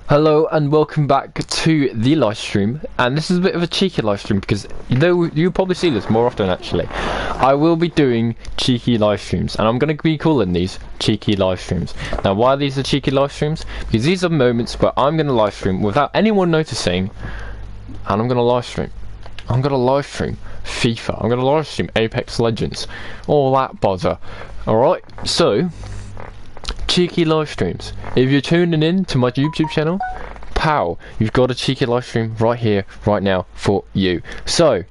Hello and welcome back to the live stream, and this is a bit of a cheeky live stream because you'll probably see this more often actually. I will be doing cheeky live streams and I'm going to be calling these cheeky live streams. Now why are these cheeky live streams? Because these are moments where I'm going to live stream without anyone noticing, and I'm going to live stream. I'm going to live stream FIFA, I'm going to live stream Apex Legends, all that bother. Alright, so cheeky live streams. If you're tuning in to my YouTube channel, pow, you've got a cheeky live stream right here, right now for you. So,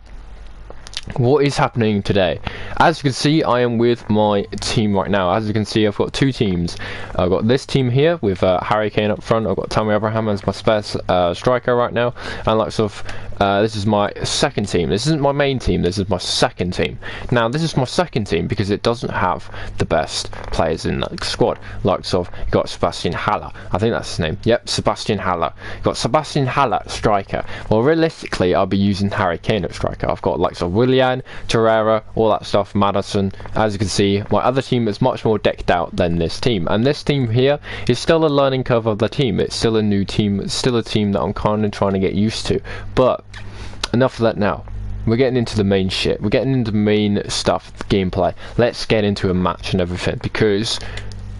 what is happening today? As you can see, I am with my team right now. As you can see, I've got two teams. I've got this team here with Harry Kane up front. I've got Tammy Abraham as my spare striker right now, and like sort of this is my second team. This isn't my main team, this is my second team. Now this is my second team because it doesn't have the best players in the squad. Like sort of, you got Sebastian Haller, I think that's his name. Yep, Sebastian Haller. You've got Sebastian Haller striker. Well, realistically I'll be using Harry Kane at striker. I've got like sort of Willian, Torreira, all that stuff, Madison. As you can see, my other team is much more decked out than this team, and this team here is still a learning curve of the team. It's still a new team, it's still a team that I'm kind of trying to get used to. But enough of that now. We're getting into the main shit. We're getting into the main stuff, the gameplay. Let's get into a match and everything, because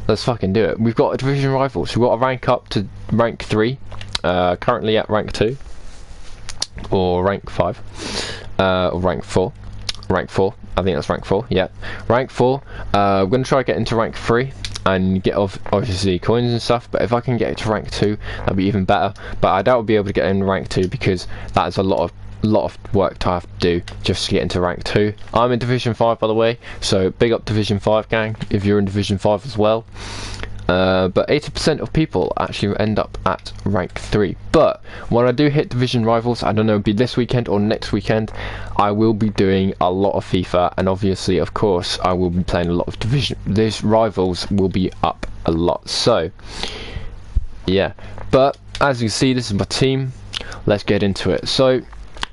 let's fucking do it. We've got a division rival, so we've got to rank up to rank 3. Currently at rank 2. Or rank 5. Or rank 4. Rank 4. I think that's rank 4, yeah. Rank 4. We're going to try to get into rank 3. And get obviously coins and stuff, but if I can get it to rank 2, that'd be even better. But I doubt I'll be able to get in rank 2 because that is a lot of work to have to do just to get into rank 2. I'm in division 5 by the way, so big up division 5 gang if you're in division 5 as well. But 80% of people actually end up at rank 3. But when I do hit division rivals, I don't know, it'll be this weekend or next weekend, I will be doing a lot of FIFA, and obviously of course I will be playing a lot of division. These rivals will be up a lot, so yeah. But as you see, this is my team. Let's get into it. So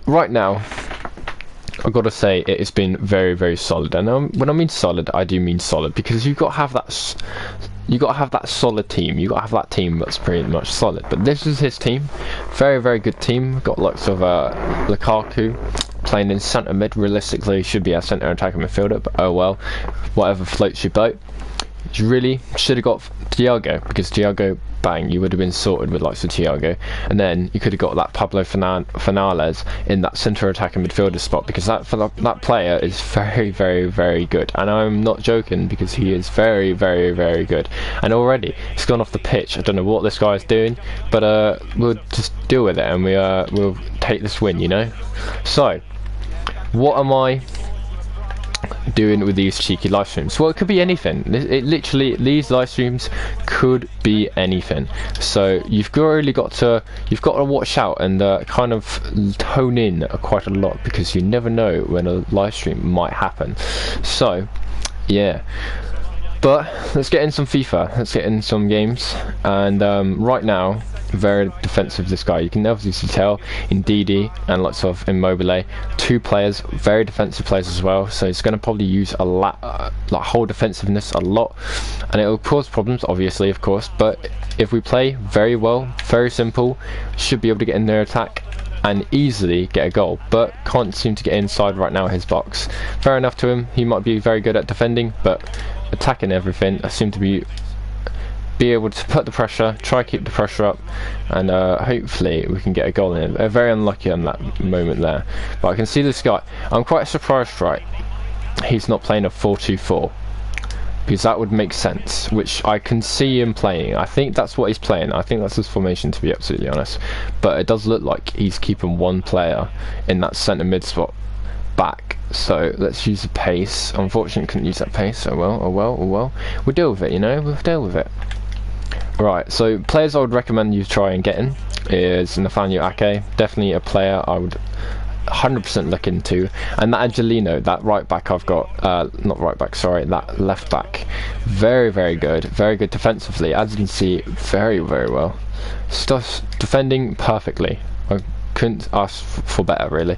right now I've got to say it has been very, very solid, and when I mean solid, I do mean solid, because you've got to have that. You got to have that solid team. You got to have that team that's pretty much solid. But this is his team, very, very good team. Got lots of Lukaku playing in centre mid. Realistically, should be a centre attacking midfielder, but oh well, whatever floats your boat. You really should have got Thiago, because Thiago, bang, you would have been sorted with lots of Thiago, and then you could have got that Pablo Fernandes in that centre attacking midfielder spot, because that player is very, very, very good, and I'm not joking, because he is very, very, very good. And already he's gone off the pitch. I don't know what this guy is doing, but we'll just deal with it, and we'll take this win, you know. So what am I doing with these cheeky live streams? Well, it could be anything. It literally, these live streams could be anything. So you've really got to watch out and kind of tone in quite a lot, because you never know when a live stream might happen. So yeah, but let's get in some FIFA, let's get in some games. And right now, very defensive, this guy. You can obviously tell in DD and lots of Immobile, two players, very defensive players as well, so he's going to probably use a lot, like whole defensiveness a lot, and it will cause problems obviously, of course, but if we play very well, very simple, should be able to get in their attack and easily get a goal. But can't seem to get inside right now his box. Fair enough to him, he might be very good at defending, but attacking everything, I seem to be able to put the pressure, try keep the pressure up, and hopefully we can get a goal in. Very unlucky on that moment there, but I can see this guy. I'm quite surprised, right, he's not playing a 4-2-4, because that would make sense, which I can see him playing. I think that's what he's playing. I think that's his formation, to be absolutely honest, but it does look like he's keeping one player in that centre mid spot back. So let's use the pace. Unfortunately couldn't use that pace. Oh well, oh well, oh well. We'll deal with it, you know, we'll deal with it. Right, so players I would recommend you try and get in is Nathaniel Ake. Definitely a player I would 100% look into. And that Angelino, that right back I've got, not right back, sorry, that left back, very, very good defensively, as you can see, very, very well. Stuff defending perfectly. I couldn't ask for better, really.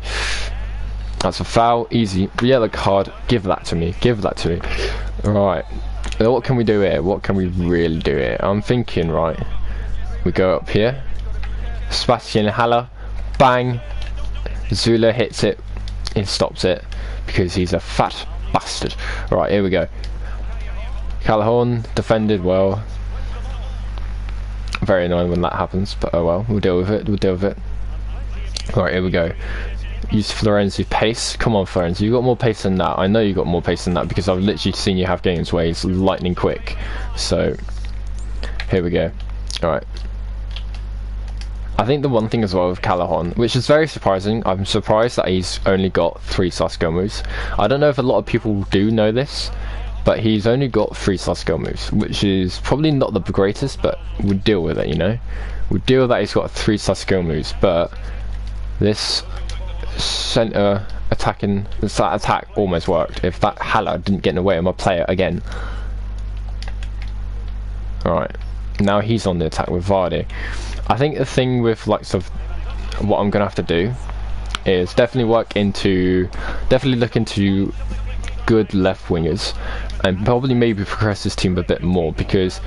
That's a foul, easy, yellow card, give that to me, give that to me. Right, what can we do here? What can we really do here? I'm thinking, right, we go up here, Sebastian Haller, bang. Zula hits it. He stops it because he's a fat bastard. Right, here we go. Callahan defended well. Very annoying when that happens, but oh well, we'll deal with it. We'll deal with it. Right, here we go. Use Florenzi's pace. Come on, Florenzi, you got more pace than that. I know you got more pace than that because I've literally seen you have games where he's lightning quick. So here we go. All right. I think the one thing as well with Callahan, which is very surprising, I'm surprised that he's only got 3-star skill moves. I don't know if a lot of people do know this, but he's only got 3-star skill moves, which is probably not the greatest, but we'll deal with it, you know? We'll deal with that he's got 3-star skill moves, but this centre attacking, this attack almost worked. If that Haller didn't get in the way of my player again. Alright, now he's on the attack with Vardy. I think the thing with what I'm gonna have to do is definitely look into good left wingers and probably maybe progress this team a bit more, because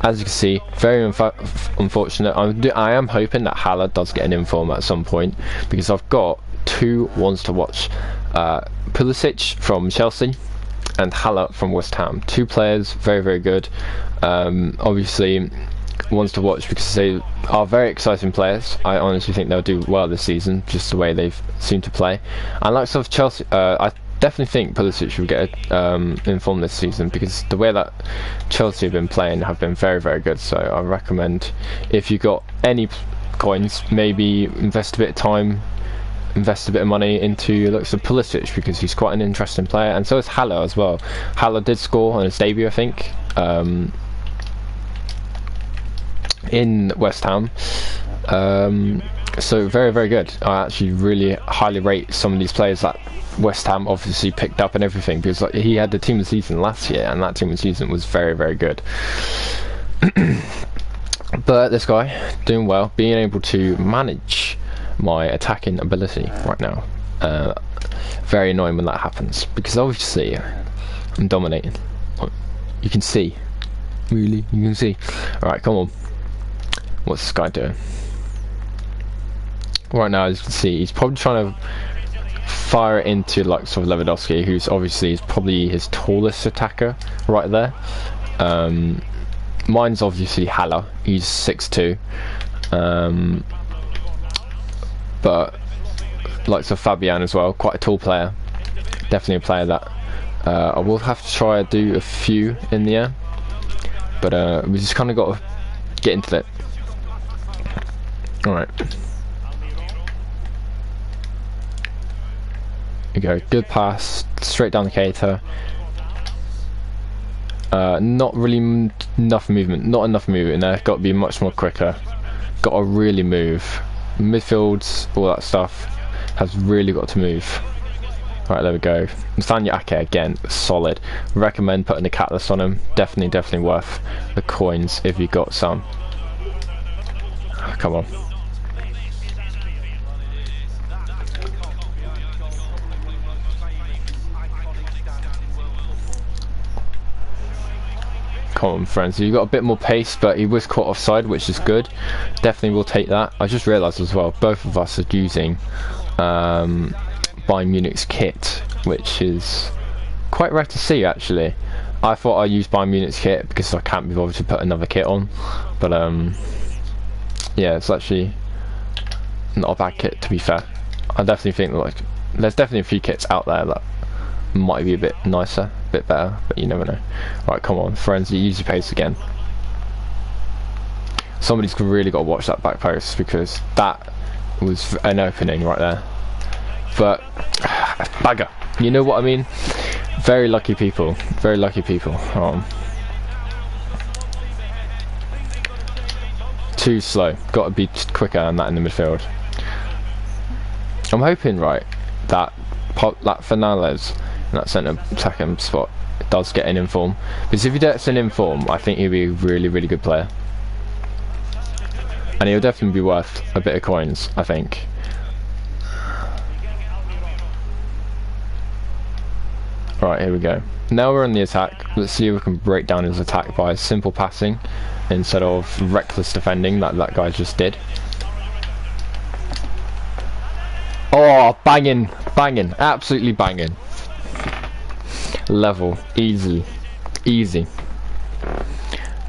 as you can see, very unfortunate. I am hoping that Haller does get an inform at some point, because I've got 2 ones to watch, Pulisic from Chelsea and Haller from West Ham. 2 players, very good. Obviously ones to watch because they are very exciting players. I honestly think they'll do well this season, just the way they've seemed to play. And like sort of Chelsea, I definitely think Pulisic will get informed this season, because the way that Chelsea have been playing have been very good. So I recommend, if you got any coins, maybe invest a bit of time, invest a bit of money into looks of Pulisic, because he's quite an interesting player, and so is Haller as well. Haller did score on his debut, I think, in West Ham. So very good. I actually really highly rate some of these players that West Ham obviously picked up and everything, because like, he had the team of the season last year, and that team of the season was very good. But this guy doing well, being able to manage my attacking ability right now. Very annoying when that happens, because obviously I'm dominating. You can see, really, you can see. Alright, come on. What's this guy doing? Right now, as you can see, he's probably trying to fire it into like sort of Lewandowski, who's obviously is probably his tallest attacker right there. Mine's obviously Haller, he's 6'2", but like so Fabian as well, quite a tall player, definitely a player that I will have to try to do a few in the air, but we just kind of got to get into it. Alright. We go, good pass, straight down the Keita. Not really enough movement, not enough movement there, got to be much more quicker. Got to really move. Midfields, all that stuff, has really got to move. Right, there we go. Nathaniel Ake again, solid. Recommend putting the catalyst on him, definitely worth the coins if you got some. Come on. Come on, friends, you got a bit more pace, but he was caught offside, which is good. Definitely will take that. I just realised as well, both of us are using Bayern Munich's kit, which is quite rare to see actually. I thought I used Bayern Munich's kit because I can't be bothered to put another kit on, but yeah, it's actually not a bad kit, to be fair. I definitely think like there's definitely a few kits out there that might be a bit nicer, a bit better, but you never know. Right, come on, friends, you use your pace again. Somebody's really got to watch that back post, because that was an opening right there. But bagger, you know what I mean? Very lucky people, very lucky people. Too slow, got to be quicker than that in the midfield. I'm hoping, right, that Fernandez in that centre attacking spot does get an inform, because if he gets an inform, I think he'll be a really good player, and he'll definitely be worth a bit of coins, I think. Right, here we go. Now we're on the attack. Let's see if we can break down his attack by simple passing instead of reckless defending like that guy just did. Oh, banging, banging, absolutely banging. Level, easy, easy.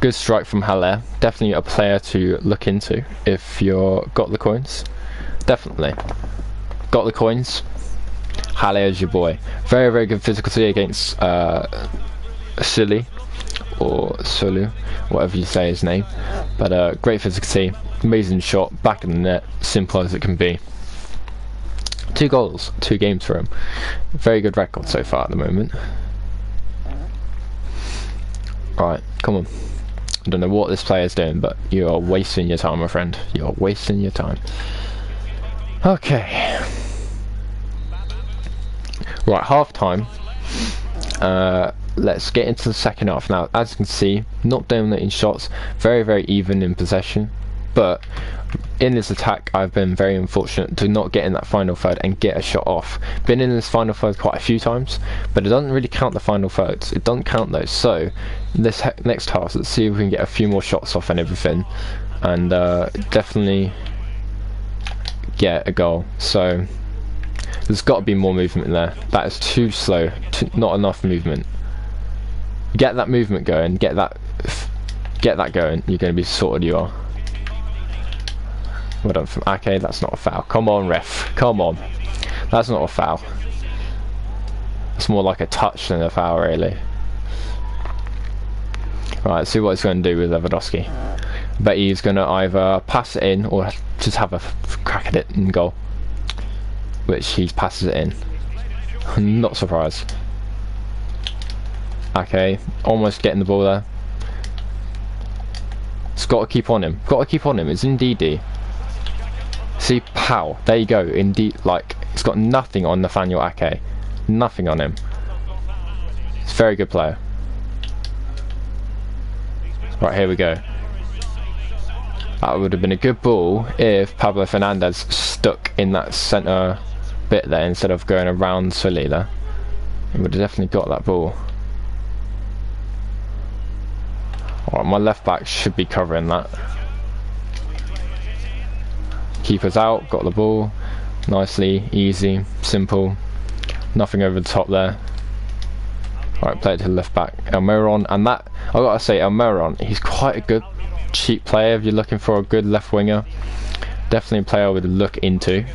Good strike from Haller. Definitely a player to look into if you're got the coins. Definitely. Got the coins. Haller is your boy. Very, very good physicality against Sully. Or Sulu, whatever you say his name. But great physicality. Amazing shot. Back in the net. Simple as it can be. 2 goals. 2 games for him. Very good record so far at the moment. Alright, come on. I don't know what this player is doing, but you are wasting your time, my friend. You are wasting your time. Okay. Right, half time. Let's get into the second half now. As you can see, not dominating shots, very, very even in possession. But in this attack, I've been very unfortunate to not get in that final third and get a shot off. Been in this final third quite a few times, but it doesn't really count the final thirds. It doesn't count those. So this next half, let's see if we can get a few more shots off and everything, and definitely get a goal. So there's got to be more movement in there. That is too slow. Not enough movement. Get that movement going. Get that going. You're going to be sorted. You are. Well done from Ake. That's not a foul. Come on, ref. Come on. That's not a foul. It's more like a touch than a foul, really. Right, let's see what he's going to do with Lewandowski. I bet he's going to either pass it in or just have a crack at it and goal. Which he passes it in. I'm not surprised. Okay, almost getting the ball there. It's got to keep on him. Got to keep on him. It's Ndidi. See, pow. There you go. Indeed, like, it's got nothing on Nathaniel Ake. Nothing on him. It's a very good player. Right, here we go. That would have been a good ball if Pablo Fernandez stuck in that centre bit there instead of going around Sully there. He would have definitely got that ball. Alright, my left back should be covering that. Keeper's out, got the ball. Nicely, easy, simple. Nothing over the top there. Alright, play it to the left back. Almiron, and that, I've got to say, Almiron, he's quite a good cheap player if you're looking for a good left winger. Definitely a player I would look into.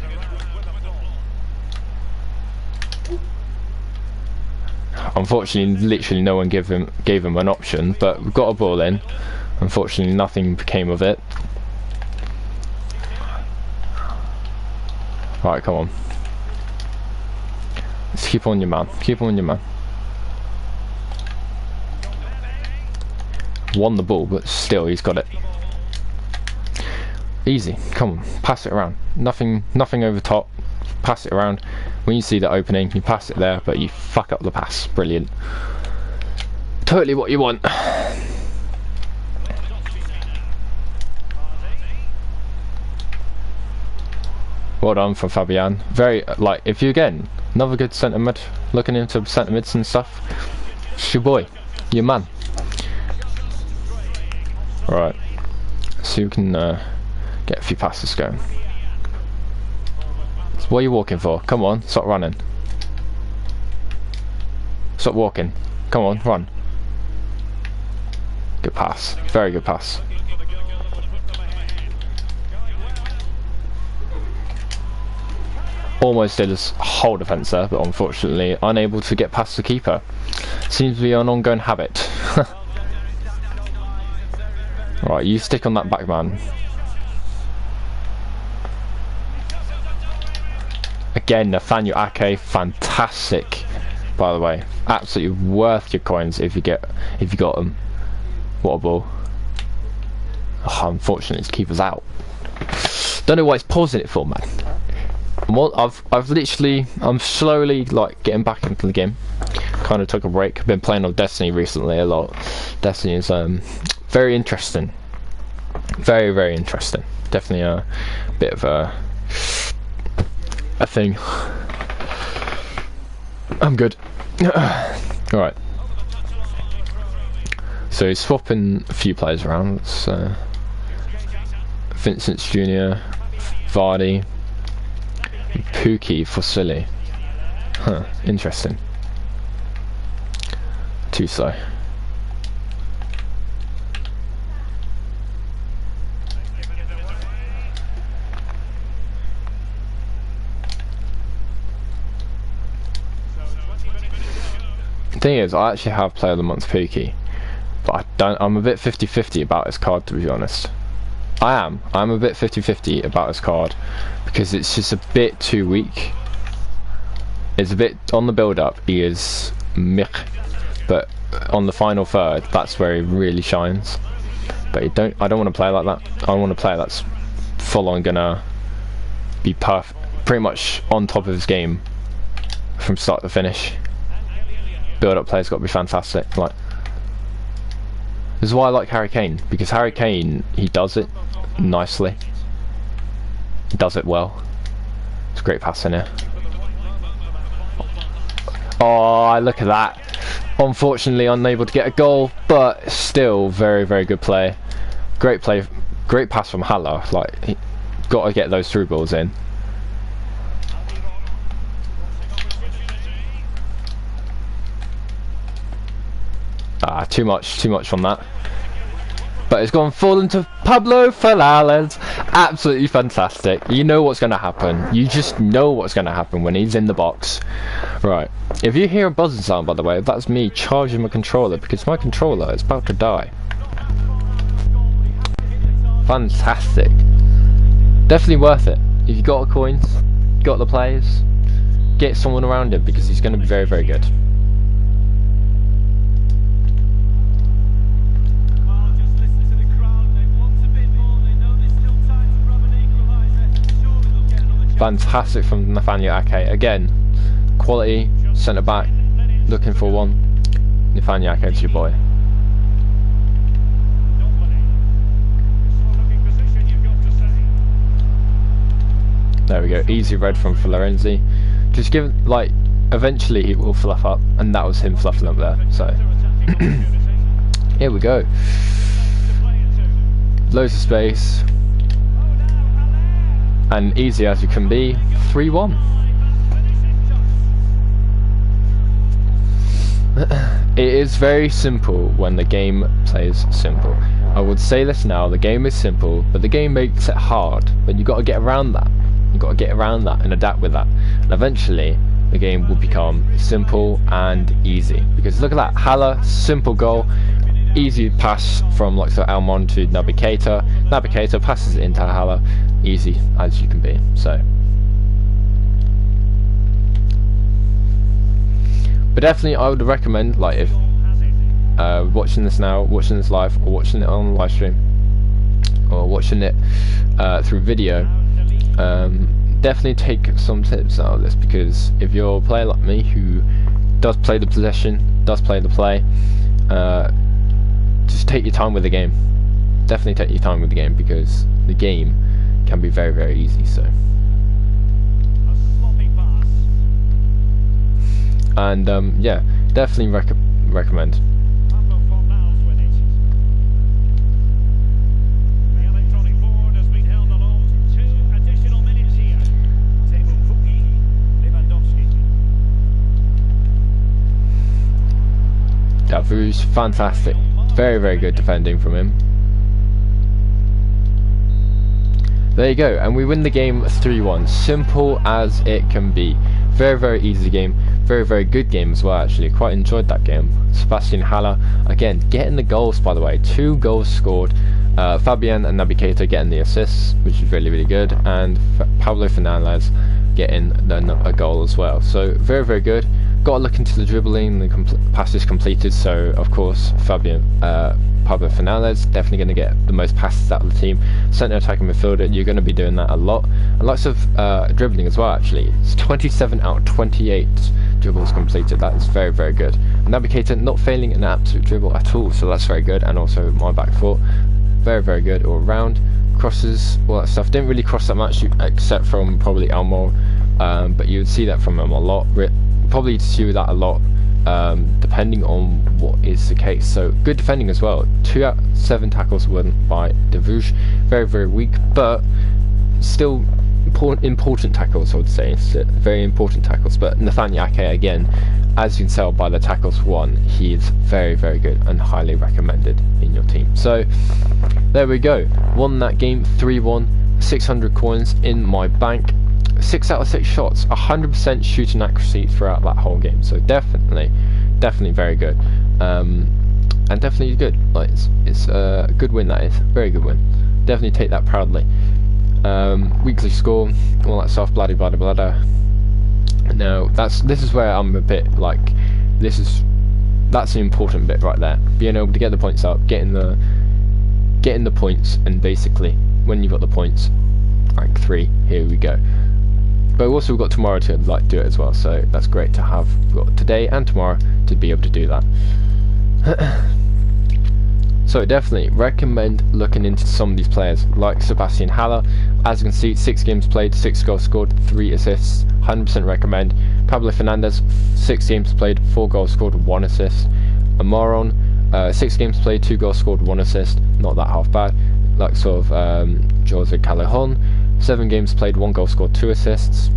Unfortunately, literally no one gave him an option, but we've got a ball in. Unfortunately, nothing came of it. Right, come on. Let's keep on your man. Keep on your man. Won the ball, but still, he's got it. Easy. Come on, pass it around. Nothing over top. Pass it around. When you see the opening, you pass it there, but you fuck up the pass. Brilliant. Totally what you want. Well done for Fabian. Very, like, if you again, another good centre mid, looking into centre mids and stuff, it's your boy, your man. Right, so you can get a few passes going. So what are you walking for? Come on, stop running. Stop walking. Come on, run. Good pass. Very good pass. Almost did his whole defence there, but unfortunately unable to get past the keeper. Seems to be an ongoing habit. Right, you stick on that back man. Again, Nathaniel Ake, fantastic. By the way, absolutely worth your coins if you got them. What a ball! Oh, unfortunately, his keeper's out. Don't know why he's pausing it for, man. Well, I'm slowly like getting back into the game. Kind of took a break. I've been playing on Destiny recently a lot. Destiny is very interesting. Very, very interesting. Definitely a bit of a thing. I'm good. Alright. So he's swapping a few players around. It's Vincent Jr., Vardy. Pookie for Silly. Huh, interesting. Too slow. Thing is, I actually have Player of the Month Pookie, but I'm a bit 50-50 about his card, to be honest. I'm a bit 50-50 about his card because it's just a bit too weak. It's a bit on the build-up. He is meh, but on the final third, that's where he really shines. But I don't want to play like that. I want to play that's full on gonna be pretty much on top of his game from start to finish. Build-up play's got to be fantastic. Like, this is why I like Harry Kane, because Harry Kane, he does it nicely. He does it well. It's a great pass in here. Oh, look at that. Unfortunately, unable to get a goal, but still very, very good play. Great play, great pass from Haller. Like, got to get those through balls in. Ah, too much from that. But it's gone full into Pablo Fernandes. Absolutely fantastic. You know what's going to happen. You just know what's going to happen when he's in the box. Right. If you hear a buzzing sound, by the way, that's me charging my controller because my controller is about to die. Fantastic. Definitely worth it. If you got the coins, got the players, get someone around him because he's going to be very, very good. Fantastic from Nathaniel Ake. Again, quality, centre back, looking for one. Nathaniel Ake, it's your boy. There we go, easy red from Florenzi. Just give, like, eventually he will fluff up, and that was him fluffing up there, so. Here we go. Loads of space. And easy as you can be, 3-1. It is very simple when the game plays simple. I would say this now, the game is simple, but the game makes it hard. But you got to get around that. You got to get around that and adapt with that. And eventually, the game will become simple and easy. Because look at that, Haller, simple goal. Easy pass from like so Almond to Naby Keita. Naby Keita passes it into Haller. Easy as you can be. So, but definitely I would recommend, like, if watching this now, watching this live, or watching it on live stream, or watching it through video, definitely take some tips out of this, because if you're a player like me who does play the possession, does play the play, just take your time with the game. Definitely take your time with the game, because the game can be very, very easy. So, and yeah, definitely recommend. Davuz, fantastic. Very, very good defending from him. There you go, and we win the game 3-1. Simple as it can be. Very, very easy game. Very, very good game as well, actually. Quite enjoyed that game. Sebastian Haller, again, getting the goals, by the way. 2 goals scored. Fabian and Naby Keita getting the assists, which is really, really good. And Pablo Fernandes getting a goal as well. So, very, very good. Got to look into the dribbling, the passes completed, so of course Pablo Fernandes definitely going to get the most passes out of the team. Centre attacking midfielder, you're going to be doing that a lot. And lots of dribbling as well, actually. It's 27 out of 28 dribbles completed. That is very, very good. And Naby Keita not failing an absolute dribble at all, so that's very good. And also my back foot, very, very good all round. Crosses, all that stuff. Didn't really cross that much except from probably Elmo, but you would see that from him a lot. Probably see that a lot, depending on what is the case. So good defending as well. 2 out of 7 tackles won by Davuz. Very, very weak, but still important tackles, I would say. It's very important tackles. But Nathaniel Ake, again, as you can tell by the tackles won, he is very, very good and highly recommended in your team. So there we go. Won that game 3-1, 600 coins in my bank. 6 out of 6 shots, 100% shooting accuracy throughout that whole game. So definitely very good. And definitely good. Like it's a good win. That is very good win. Definitely take that proudly. Weekly score, all that stuff, blah blah blah blah. Now this is where I'm a bit like, that's the important bit right there. Being able to get the points up, getting the points, and basically when you've got the points, rank 3, here we go. But also we've got tomorrow to like do it as well, so that's great to have. We've got today and tomorrow to be able to do that. So definitely recommend looking into some of these players like Sebastian Haller. As you can see, 6 games played, 6 goals scored, 3 assists, 100% recommend. Pablo Fernandez, 6 games played, 4 goals scored, 1 assist. Amaron, 6 games played, 2 goals scored, 1 assist, not that half bad. Like sort of Jose Callejon, 7 games played, 1 goal scored, 2 assists.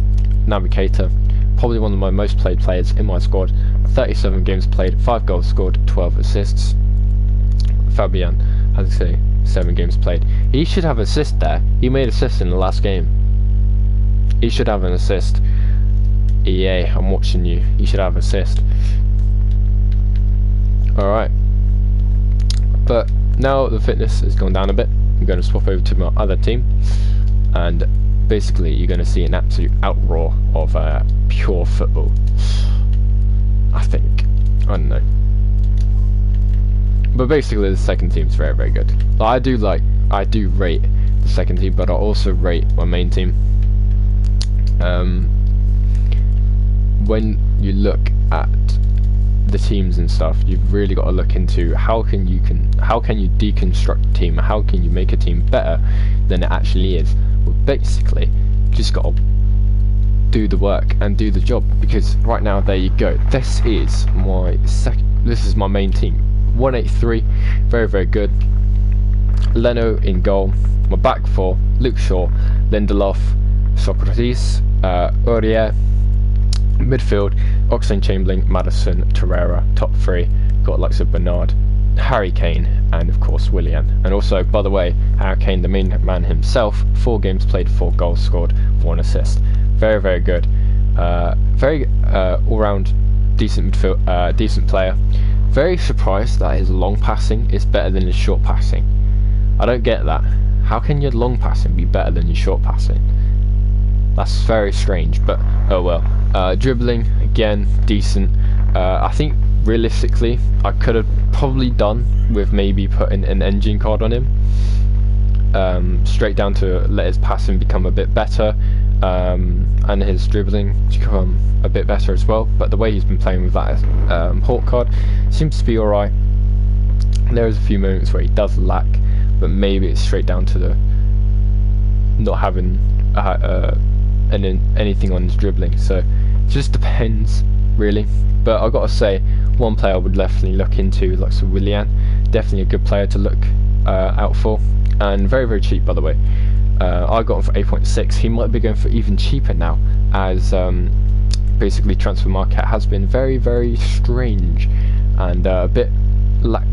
Naby Keita, probably one of my most played players in my squad, 37 games played, 5 goals scored, 12 assists. Fabian, as I say, 7 games played. He should have assist there. He made assist in the last game. He should have an assist. EA, I'm watching you. He should have assist. Alright. But now the fitness has gone down a bit. I'm going to swap over to my other team. And basically you're going to see an absolute outroar of pure football. I think. I don't know. But basically the second team's very, very good. I do rate the second team, but I also rate my main team. When you look at the teams and stuff, you've really got to look into how can you deconstruct a team, how can you make a team better than it actually is. Well, basically, you just got to do the work and do the job, because right now, there you go. This is my main team. 183, very, very good. Leno in goal. My back 4, Luke Shaw, Lindelof, Socrates, Aurier. Midfield, Oxlade-Chamberlain, Maddison, Torreira. Top 3, got likes of Bernard, Harry Kane, and of course Willian. And also, by the way, Harry Kane, the main man himself, 4 games played, 4 goals scored, 1 assist. Very, very good. Very all-round decent midfield, decent player. Very surprised that his long passing is better than his short passing. I don't get that. How can your long passing be better than your short passing? That's very strange, but oh well. Dribbling, again, decent. I think realistically I could have probably done with maybe putting an engine card on him. Straight down to let his passing become a bit better. And his dribbling to become a bit better as well, but the way he's been playing with that Hawk card seems to be alright. There is a few moments where he does lack, but maybe it's straight down to the not having anything on his dribbling, so it just depends really. But I've got to say, one player I would definitely look into, like Sir Willian, definitely a good player to look out for, and very, very cheap, by the way. I got him for 8.6. He might be going for even cheaper now, as basically transfer market has been very, very strange, and a bit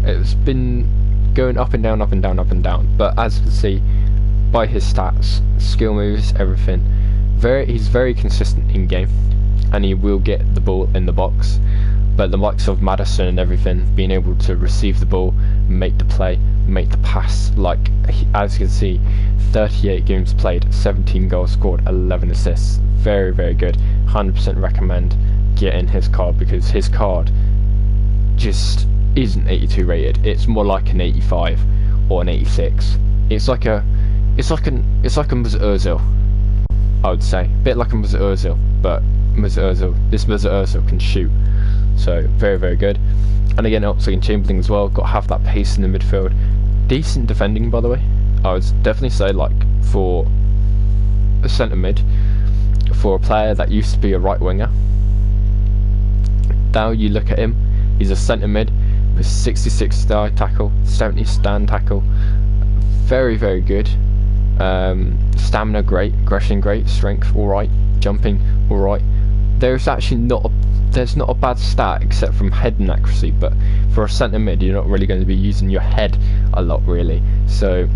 it's been going up and down, up and down, up and down. But as you can see by his stats, skill moves, everything, he's very consistent in game, and he will get the ball in the box. But the likes of Maddison and everything, being able to receive the ball, make the play, make the pass, like as you can see, 38 games played, 17 goals scored, 11 assists. Very, very good. 100% recommend getting his card, because his card just isn't 82 rated. It's more like an 85 or an 86. It's like a Mesut Ozil, I would say. A bit like a Mesut Ozil, but this Mesut Ozil can shoot. So very, very good. And again, Oxlade-Chamberlain as well, got to have that pace in the midfield. Decent defending, by the way. I would definitely say, like, for a centre mid, for a player that used to be a right winger, now you look at him, he's a centre mid with 66 star tackle, 70 stand tackle. Very, very good. Stamina great, aggression great, strength alright, jumping alright. There's actually not a bad stat except from head and accuracy, but for a centre mid you're not really going to be using your head a lot really. So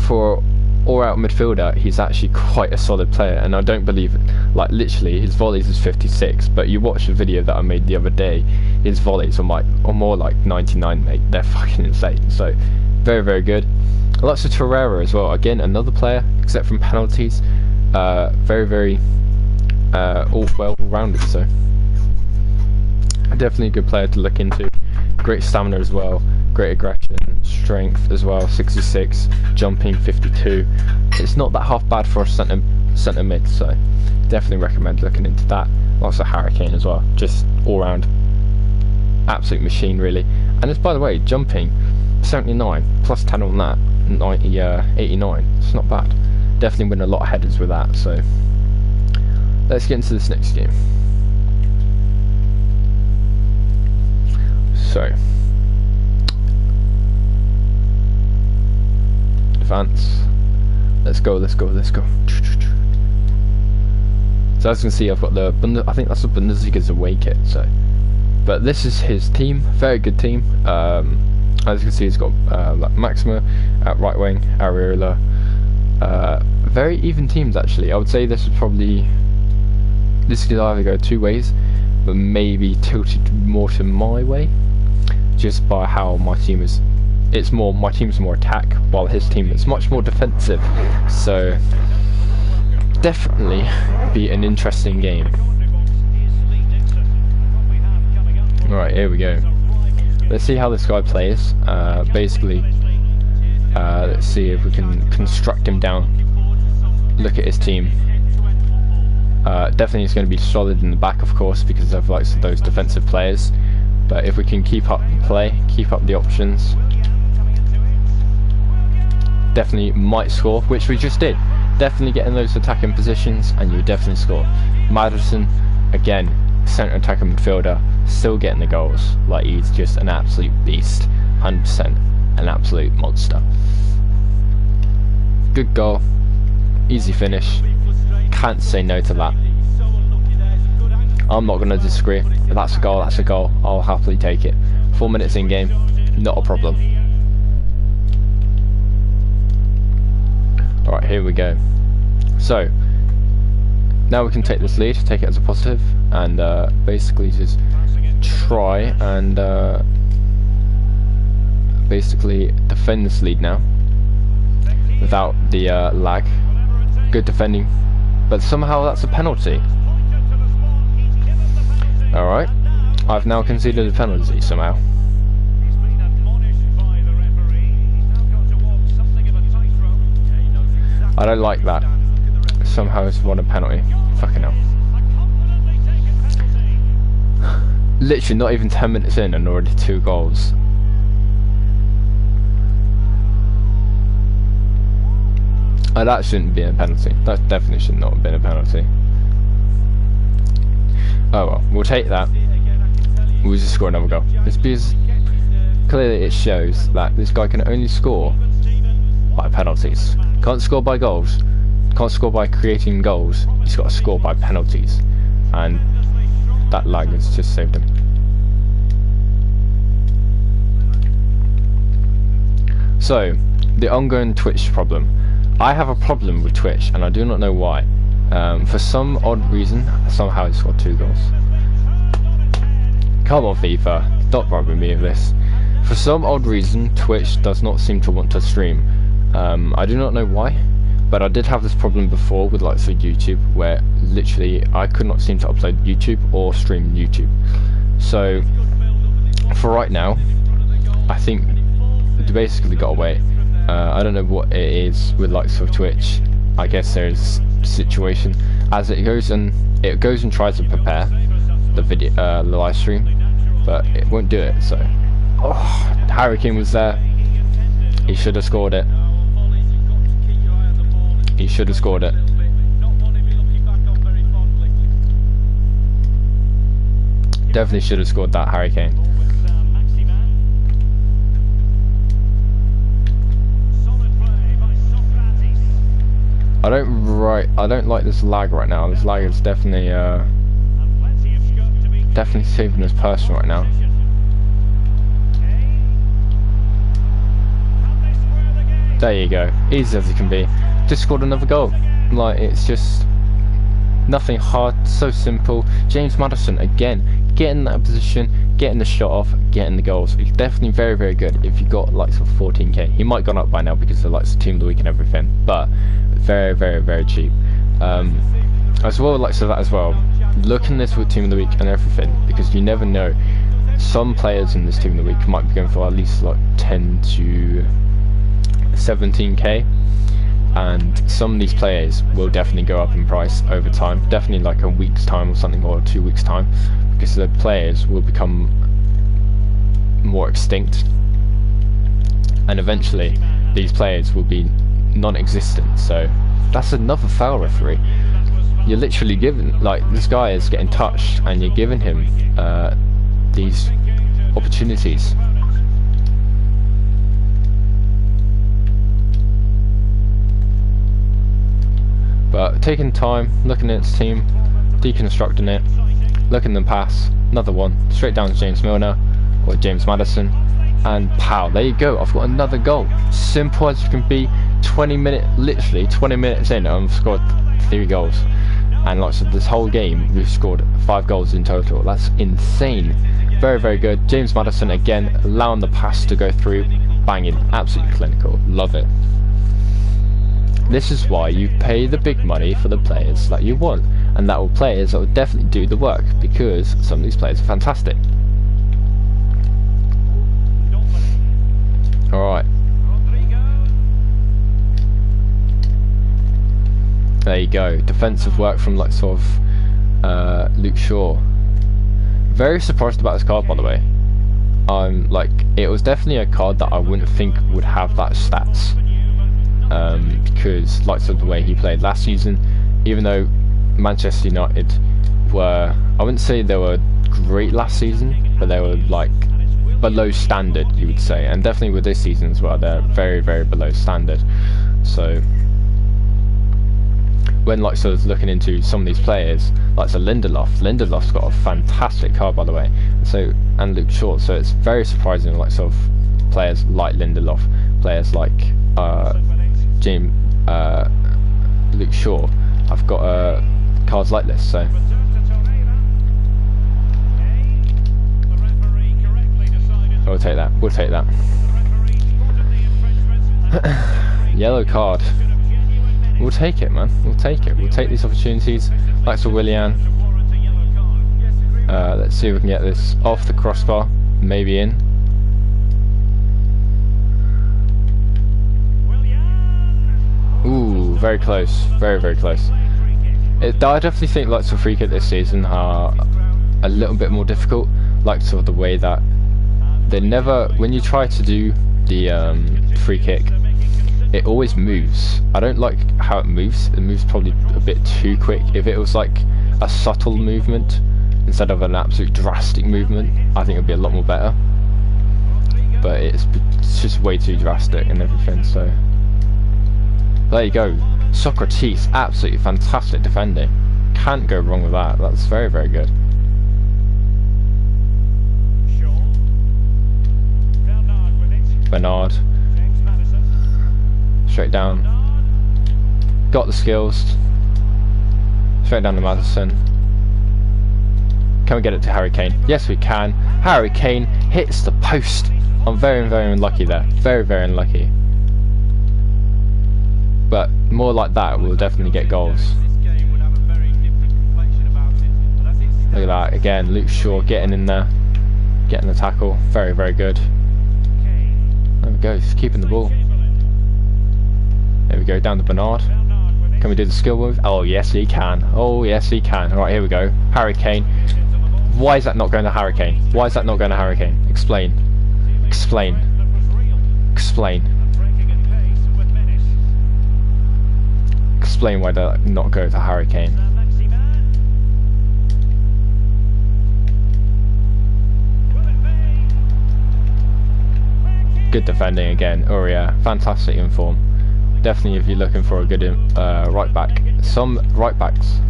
for all-out midfielder he's actually quite a solid player, and I don't believe it. Like literally his volleys is 56, but you watch the video that I made the other day, his volleys are more like 99, mate. They're fucking insane. So very, very good. Lots of Torreira as well, again another player except from penalties, very, very all well rounded, so definitely a good player to look into. Great stamina as well, great aggression, strength as well, 66, jumping 52. It's not that half bad for a centre mid, so definitely recommend looking into that. Lots of Hurricane as well, just all round absolute machine really. And it's, by the way, jumping 79 plus 10 on that, 89. It's not bad. Definitely win a lot of headers with that. So let's get into this next game. So advance. Let's go. So as you can see, I've got the I think that's the Bundesliga's away kit. So, but this is his team. Very good team. As you can see, he's got like Maxima at right wing, Areola. Very even teams actually. I would say this could either go two ways, but maybe tilted more to my way, just by how my team is. My team's more attack, while his team is much more defensive. So definitely be an interesting game. Alright, here we go. Let's see how this guy plays. Basically, let's see if we can construct him down. Look at his team. Definitely it's going to be solid in the back, of course, because of like those defensive players. But if we can keep up the play, keep up the options, definitely might score, which we just did. Definitely get in those attacking positions and you definitely score. Madison, again, centre attacking midfielder, still getting the goals. Like, he's just an absolute beast, 100%, an absolute monster. Good goal, easy finish, can't say no to that. I'm not going to disagree. If that's a goal, that's a goal. I'll happily take it. 4 minutes in game, not a problem. Alright, here we go. So now we can take this lead, take it as a positive, and basically just try and basically defend this lead now without the lag. Good defending, but somehow that's a penalty. Alright, I've now conceded a penalty somehow. I don't like that. Somehow it's won a penalty. Fucking hell. Literally not even 10 minutes in and already 2 goals. That shouldn't be a penalty. That definitely should not have been a penalty. Oh well, we'll take that. We'll just score another goal. It's because clearly it shows that this guy can only score by penalties. Can't score by goals. Can't score by creating goals. He's got to score by penalties, and that lag has just saved him. So, the ongoing Twitch problem. I have a problem with Twitch, and I do not know why. For some odd reason, somehow he scored 2 goals. Come on, FIFA, stop robbing me of this. For some odd reason, Twitch does not seem to want to stream. I do not know why, but I did have this problem before with like for YouTube, where literally I could not seem to upload YouTube or stream YouTube. So for right now, I think they basically got away. I don't know what it is with likes of Twitch. I guess there's a situation as it goes and tries to prepare the video, the live stream, but it won't do it. So, Hurricane was there. He should have scored it. He should have scored it. Definitely should have scored that, Hurricane. I don't like this lag right now. This lag is definitely definitely saving this person right now. There you go, easy as it can be. Just scored another goal. Like, it's just nothing hard, so simple. James Maddison again, getting that position, getting the shot off, getting the goals. He's definitely very, very good if you got like sort of 14k. He might have gone up by now because of like the team of the week and everything, but very, very, very cheap. As well, like so that as well. Looking this with team of the week and everything, because you never know. Some players in this team of the week might be going for at least like 10 to 17k, and some of these players will definitely go up in price over time, definitely like a week's time or something, or 2 weeks time, because the players will become more extinct, and eventually these players will be non-existent. So that's another foul, referee. You're literally giving, like, this guy is getting touched and you're giving him these opportunities. But taking time, looking at its team, deconstructing it, looking at the pass, another one, straight down to James Milner, or James Maddison, and pow, there you go, I've got another goal. Simple as it can be, literally 20 minutes in, I've scored 3 goals. And like so this whole game, we've scored 5 goals in total. That's insane. Very, very good. James Maddison again, allowing the pass to go through, banging, absolutely clinical, love it. This is why you pay the big money for the players that you want, and that will players that will definitely do the work, because some of these players are fantastic. Alright. There you go. Defensive work from like sort of Luke Shaw. Very surprised about this card, by the way. Like, it was definitely a card that I wouldn't think would have that stats. Because like sort of the way he played last season, even though Manchester United were, I wouldn't say they were great last season, but they were like below standard, you would say, and definitely with this season as well, they're very, very below standard. So when like sort of looking into some of these players, like so Lindelof's got a fantastic card, by the way, and Luke Shaw, so it's very surprising, like sort of players like Lindelof, players like Luke Shaw, I've got cards like this. So we'll take that. Yellow card. We'll take it, man. We'll take it. We'll take these opportunities. Like to Willian. Let's see if we can get this off the crossbar, maybe in. Ooh, very close. Very, very close. I definitely think like some free kick this season are a little bit more difficult. Like sort of the way that they never, when you try to do the free kick, it always moves. I don't like how it moves. It moves probably a bit too quick. If it was like a subtle movement instead of an absolute drastic movement, I think it'd be a lot more better. But it's just way too drastic and everything. So there you go. Socrates, absolutely fantastic defending. Can't go wrong with that. That's very, very good. Bernard. Straight down. Got the skills. Straight down to Maddison. Can we get it to Harry Kane? Yes, we can. Harry Kane hits the post. I'm very, very unlucky there. Very, very unlucky. But more like that, we'll definitely get goals. Look at that. Again, Luke Shaw getting in there. Getting the tackle. Very, very good. There we go. He's keeping the ball. There we go, down to Bernard. Can we do the skill move? Oh yes he can. Oh yes he can. Alright, here we go. Harry Kane. Why is that not going to Harry Kane? Why is that not going to Harry Kane? Explain. Explain. Explain. Explain why that not go to Harry Kane. Good defending again. Uria, fantastic in form. definitely if you're looking for a good right back. Some right backs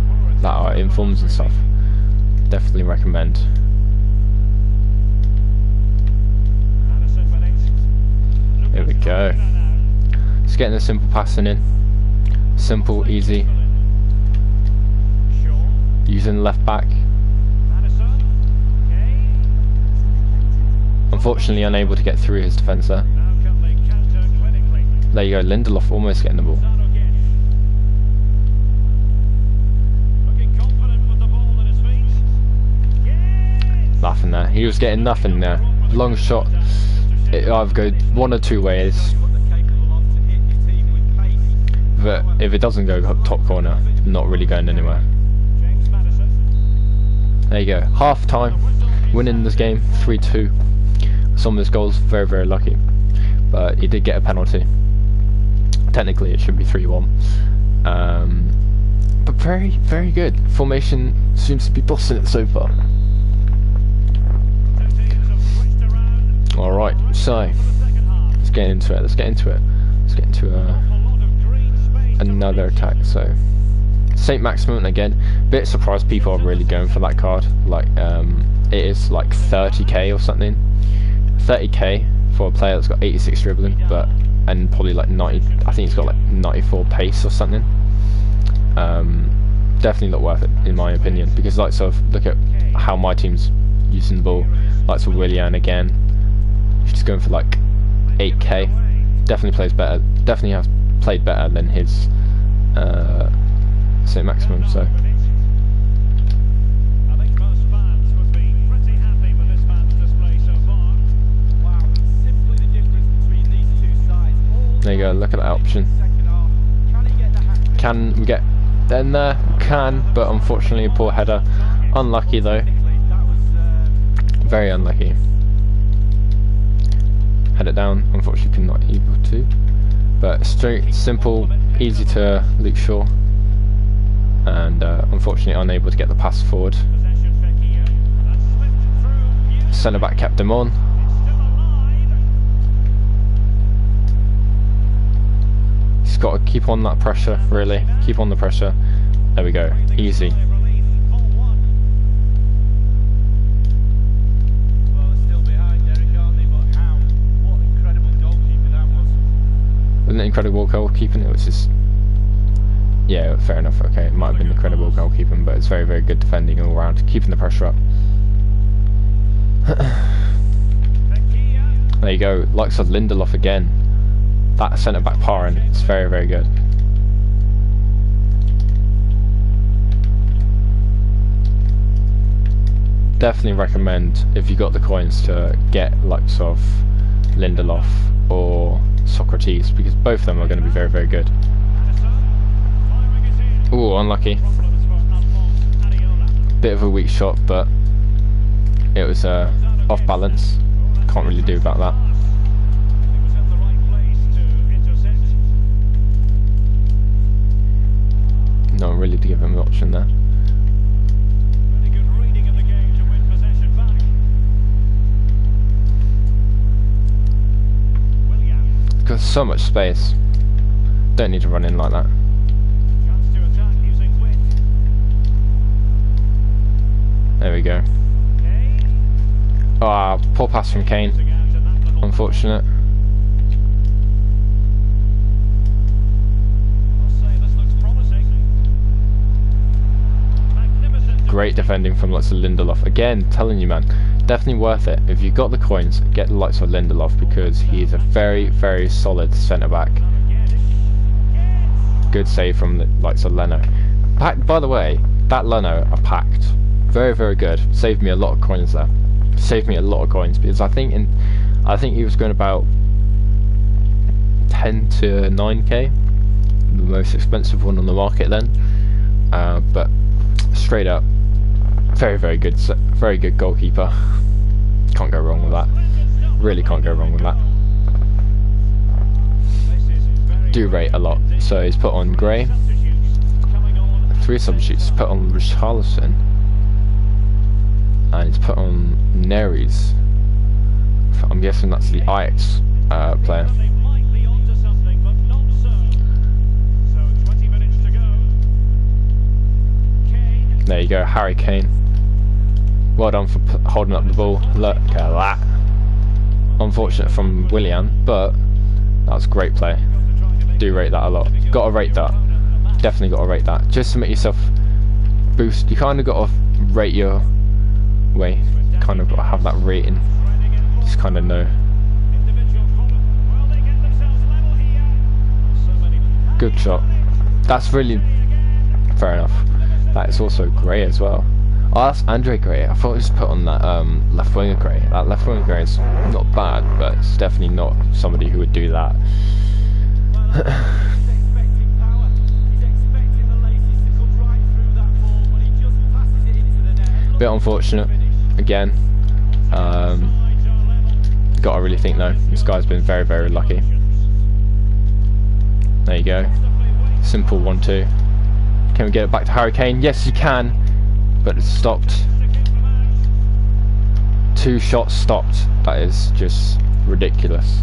that are in forms and stuff, definitely recommend. There we go. Just getting the simple passing in. Simple, easy. Using the left back. Unfortunately unable to get through his defence there. There you go, Lindelof almost getting the ball. Nothing there. He was getting nothing there. Long shot. It either go one or two ways. But if it doesn't go top corner, not really going anywhere. There you go. Half time. Winning this game 3-2. Some of his goals very, very lucky. But he did get a penalty. Technically it should be 3-1. But very, very good. Formation seems to be bossing it so far. Alright, so let's get into it. Let's get into another attack. So St. Maximin again. Bit surprised people are really going for that card. Like it is like 30k or something. 30k for a player that's got 86 dribbling, but and probably like 90. I think he's got like 94 pace or something. Definitely not worth it in my opinion, because like sort of look at how my team's using the ball. Like for Willian again, he's going for like 8k. Definitely plays better. Definitely has played better than his St. Maximin. So there you go, look at that option. Can we get in there? Can, but unfortunately a poor header. Unlucky though. Very unlucky. Head it down, unfortunately could not able to. But straight, simple, easy to Luke Shaw. And unfortunately unable to get the pass forward. Centre back kept him on. He's got to keep on that pressure, really. Keep on the pressure. There we go. Easy. Wasn't it incredible goalkeeping? It was just... yeah, fair enough. Okay, it might have been incredible goalkeeping, but it's very, very good defending all around. Keeping the pressure up. There you go. Likes of Lindelof again. That centre back powering, it's very, very good. Definitely recommend, if you got the coins, to get likes of Lindelof or Socrates, because both of them are going to be very, very good. Ooh, unlucky. Bit of a weak shot, but it was off balance. Can't really do about that. Not really to give him an option there. Got so much space. Don't need to run in like that. There we go. Ah, poor pass from Kane. Unfortunate. Great defending from lots of Lindelof. Again, telling you, man, definitely worth it. If you got the coins, get the likes of Lindelof, because he is a very, very solid centre back. Good save from the likes of Leno. By the way, that Leno are packed. Very, very good. Saved me a lot of coins there. Saved me a lot of coins, because I think he was going about 10 to 9k, the most expensive one on the market then. But straight up, very, very good goalkeeper. Can't go wrong with that. Really can't go wrong with that. Do rate a lot. So he's put on Gray. 3 substitutes. Put on Richarlison. And he's put on Neres. I'm guessing that's the Ajax player. you go, Harry Kane. Well done for holding up the ball. Look at that. Unfortunate from Willian, but that was great play. Do rate that a lot. Gotta rate that. Definitely gotta rate that. Just to make yourself boost. You kind of gotta rate your way. Kind of gotta have that rating. Just kind of know. Good shot. That's really fair enough. That is also Gray as well. Oh, that's Andre Gray. I thought it was put on that left winger Gray. That left winger Gray is not bad, but it's definitely not somebody who would do that. Bit unfortunate again. Gotta really think though. This guy's been very, very lucky. There you go. Simple 1-2. Can we get it back to Harry Kane? Yes, you can. But it's stopped. 2 shots stopped. That is just ridiculous.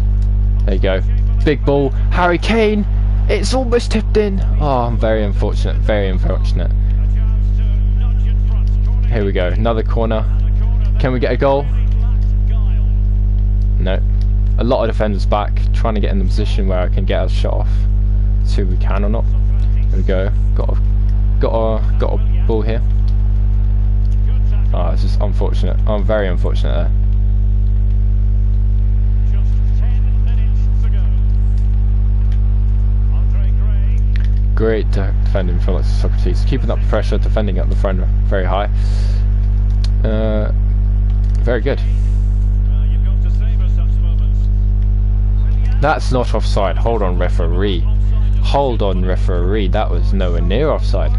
There you go. Big ball. Harry Kane. It's almost tipped in. Oh, I'm very unfortunate. Very unfortunate. Here we go. Another corner. Can we get a goal? No. A lot of defenders back. Trying to get in the position where I can get a shot off. See if we can or not. There we go. Got a ball here. Oh, it's just unfortunate. I'm very unfortunate there. Great defending from Socrates. Keeping up pressure, defending up the front very high. Very good. That's not offside. Hold on, referee. Hold on, referee. That was nowhere near offside.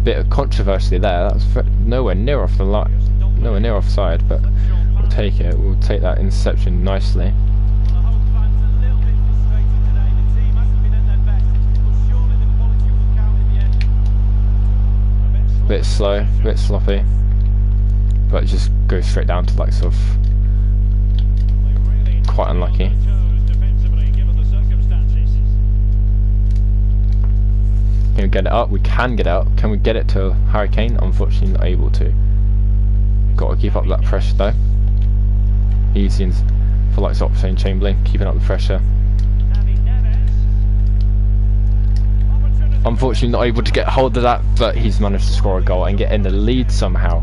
Bit of controversy there. That's nowhere near off the line. Nowhere near offside, but we'll take it. We'll take that interception nicely. Bit slow, bit sloppy, but it just goes straight down to like sort of quite unlucky. Can we get it up? We can get it up. Can we get it to Harry Kane? Unfortunately not able to. Got to keep up that pressure though. Easy for like Oxlade Chamberlain, keeping up the pressure. Unfortunately not able to get hold of that, but he's managed to score a goal and get in the lead somehow.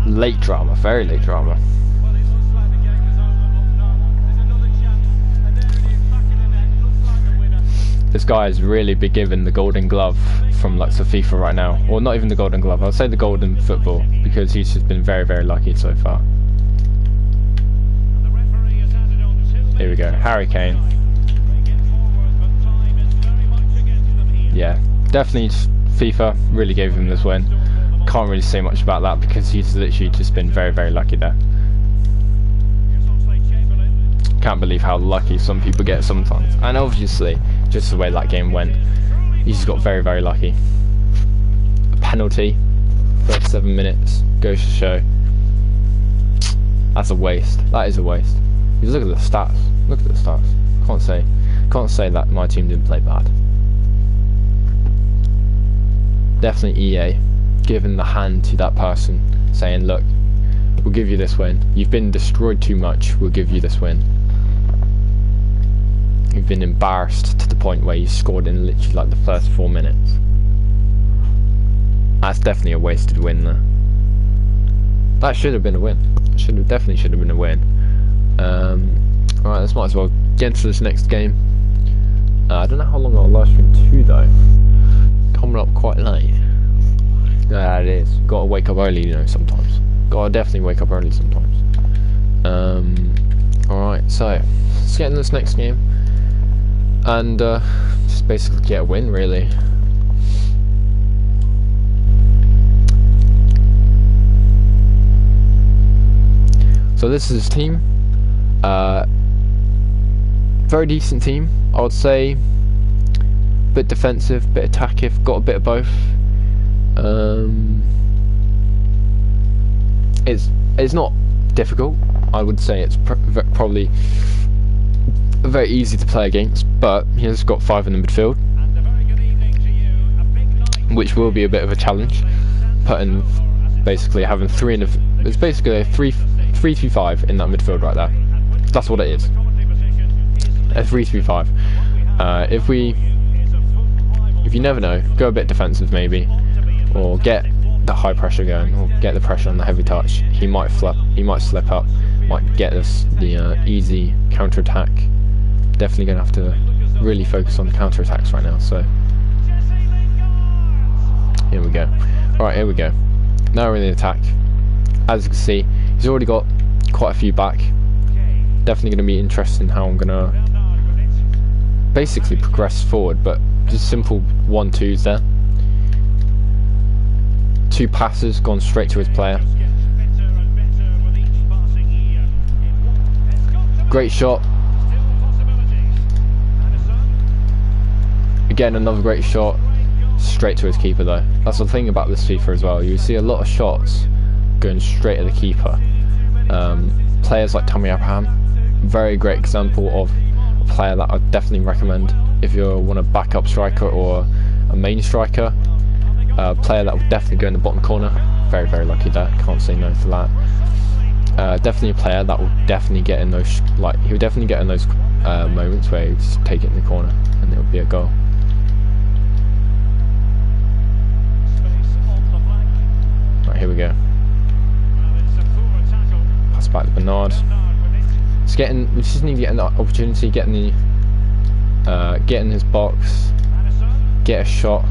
Late drama, very late drama. This guy has really been given the golden glove from like FIFA right now. Or not even the golden glove, I'll say the golden football, because he's just been very, very lucky so far. Here we go, Harry Kane. Yeah, definitely FIFA really gave him this win. Can't really say much about that because he's literally just been very, very lucky there. Can't believe how lucky some people get sometimes. And obviously, just the way that game went, he just got very, very lucky. A penalty, 37 minutes, goes to show. That's a waste. That is a waste. Because look at the stats. Look at the stats. Can't say that my team didn't play bad. Definitely EA giving the hand to that person, saying, look, we'll give you this win. You've been destroyed too much, we'll give you this win. You've been embarrassed to the point where you scored in literally like the first 4 minutes. That's definitely a wasted win there. That should have been a win. Definitely should have been a win. Alright, let's might as well get into this next game. I don't know how long I'll live stream to though. Coming up quite late. Yeah, it is. Gotta wake up early, you know, sometimes. Gotta definitely wake up early sometimes. Alright, so let's get into this next game and just basically get a win, really. So this is his team. Very decent team, I would say. Bit defensive, bit attackive, got a bit of both. It's not difficult. I would say it's probably very easy to play against, but he has got 5 in the midfield, which will be a bit of a challenge. Putting basically having 3 in the, it's basically a 3-3-5 in that midfield right there. That's what it is. A 3-3-5. If you never know, go a bit defensive maybe, or get the high pressure going, or get the pressure on the heavy touch. He might slip up, might get us the easy counter attack. Definitely going to have to really focus on the counter attacks right now. So here we go. Right, here we go. Now we're in the attack. As you can see, he's already got quite a few back. Definitely going to be interesting how I'm going to basically progress forward, but just simple 1-2s there. 2 passes gone straight to his player. Great shot. Again, another great shot. Straight to his keeper though. That's the thing about this FIFA as well. You see a lot of shots going straight at the keeper. Players like Tammy Abraham, very great example of a player that I'd definitely recommend if you want a backup striker or a main striker. Player that would definitely go in the bottom corner. Very, very lucky there. Can't say no to that. Definitely a player that will definitely get in those, he would definitely get in those moments where you just take it in the corner and it'll be a goal. Right, here we go. Pass back to Bernard. We just need to get an opportunity, get in his box, get a shot.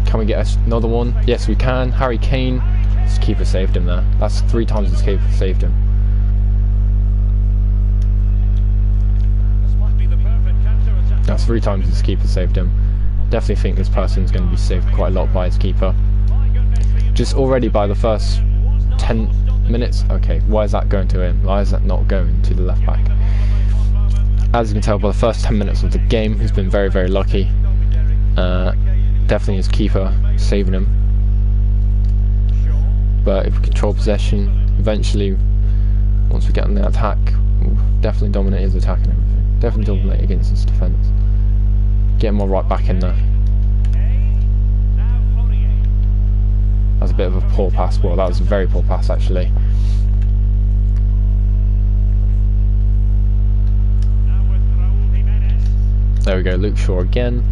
Can we get another one? Yes, we can. Harry Kane. His keeper saved him there. That's 3 times his keeper saved him. That's 3 times his keeper saved him. Definitely think this person's going to be saved quite a lot by his keeper. Just already by the first 10 minutes. Okay, why is that going to him? Why is that not going to the left back? As you can tell by the first 10 minutes of the game, he's been very, very lucky. Definitely his keeper saving him. But if we control possession, eventually, once we get on the attack, we'll definitely dominate his attack and everything. Definitely dominate against his defence. Get him all right back in there. That was a bit of a poor pass. Well, that was a very poor pass actually. There we go, Luke Shaw again.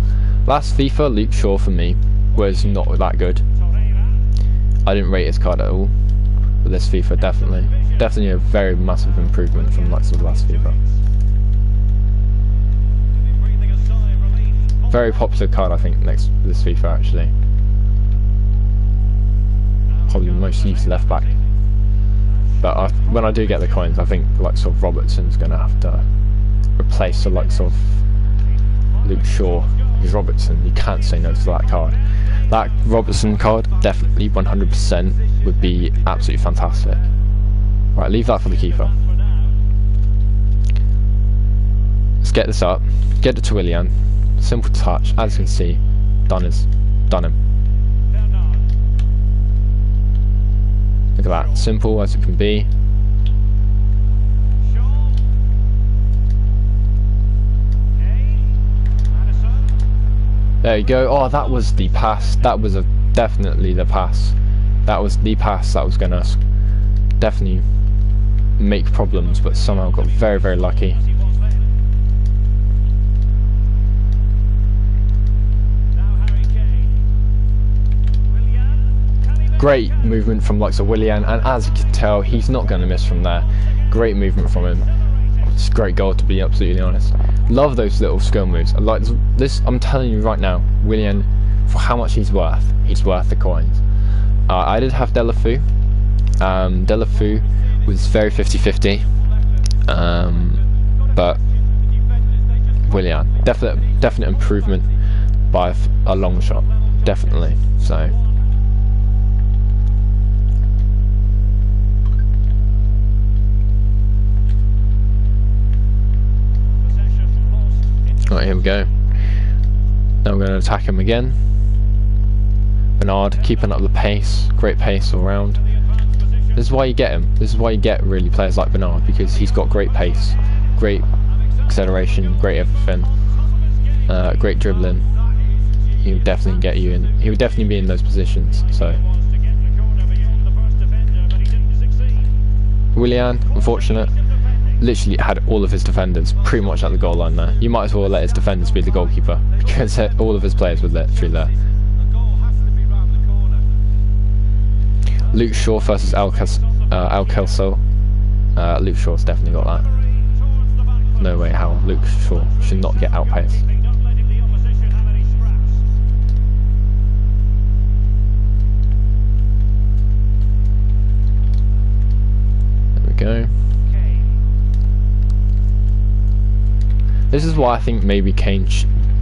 Last FIFA, Luke Shaw for me was not that good. I didn't rate his card at all. But this FIFA, definitely a very massive improvement from the likes of the last FIFA. Very popular card, I think, next to this FIFA actually. Probably the most used left back. But when I do get the coins, I think the likes of Robertson's going to have to replace the likes of Luke Shaw. Because Robertson, you can't say no to that card. That Robertson card, definitely 100% would be absolutely fantastic. Right, leave that for the keeper. Let's get this up. Get it to Willian. Simple touch, as you can see, done him. Look at that, simple as it can be. There you go. Oh, that was the pass. That was definitely the pass. That was the pass that was going to definitely make problems, but somehow got very, very lucky. Great movement from likes of Willian, and as you can tell, he's not going to miss from there. Great movement from him. It's a great goal, to be absolutely honest. Love those little skill moves. I like this. I'm telling you right now, Willian, for how much he's worth the coins. I did have Delafou. Delafou was very 50-50, but Willian, definite improvement by a long shot, definitely. So. Right, here we go. Now we're going to attack him again. Bernard keeping up the pace, great pace all round. This is why you get him. This is why you get really players like Bernard, because he's got great pace, great acceleration, great everything, great dribbling. He would definitely get you in. He would definitely be in those positions. So, Willian, unfortunate. Literally had all of his defenders pretty much at the goal line there. You might as well let his defenders be the goalkeeper because all of his players were there through there. Luke Shaw versus Al Kelso. Luke Shaw's definitely got that. No way how Luke Shaw should not get outpaced. There we go. This is why I think maybe Kane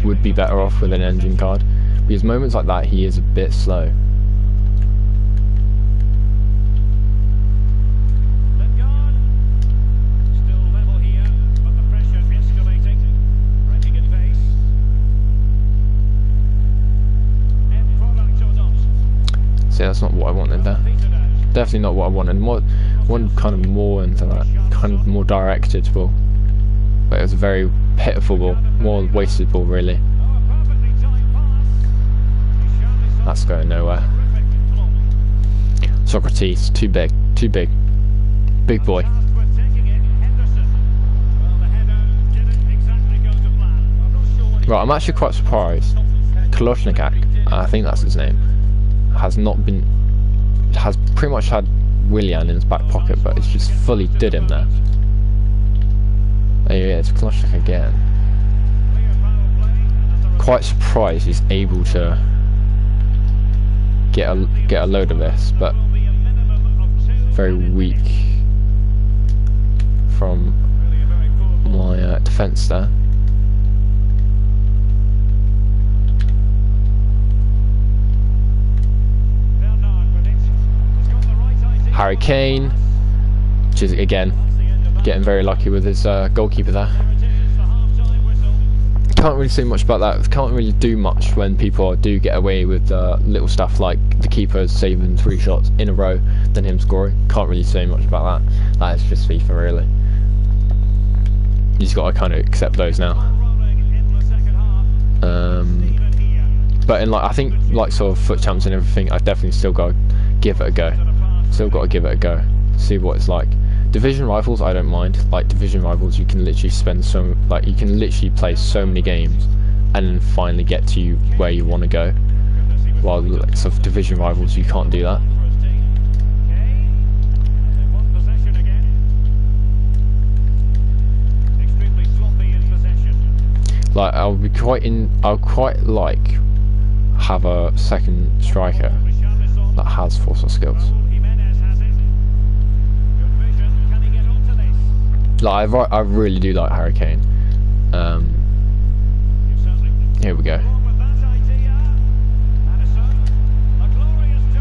would be better off with an engine card, because moments like that he is a bit slow. See, that's not what I wanted there. Definitely not what I wanted. One kind of more into that, kind of more directed ball. But it was a very pitiful ball, more wasted ball really. That's going nowhere. Socrates, too big, big boy. Right, I'm actually quite surprised. Koloshnikak, I think that's his name, has pretty much had Willian in his back pocket, but it's just fully did him there. There he is, Koloshnik again. Quite surprised he's able to get a load of this, but very weak from my defence there. Harry Kane, which is again getting very lucky with his goalkeeper there. Can't really say much about that. Can't really do much when people do get away with little stuff like the keeper saving 3 shots in a row, then him scoring. Can't really say much about that. That is just FIFA really. You just got to kind of accept those now. But in I think sort of foot champs and everything, I definitely still got to give it a go. Still got to give it a go. See what it's like. Division rivals, I don't mind. Like division rivals, you can literally spend you can literally play so many games, and then finally get to where you want to go. While sort of division rivals, you can't do that. Like I'll quite like have a second striker that has force skills. Like I really do like Harry Kane. Here we go.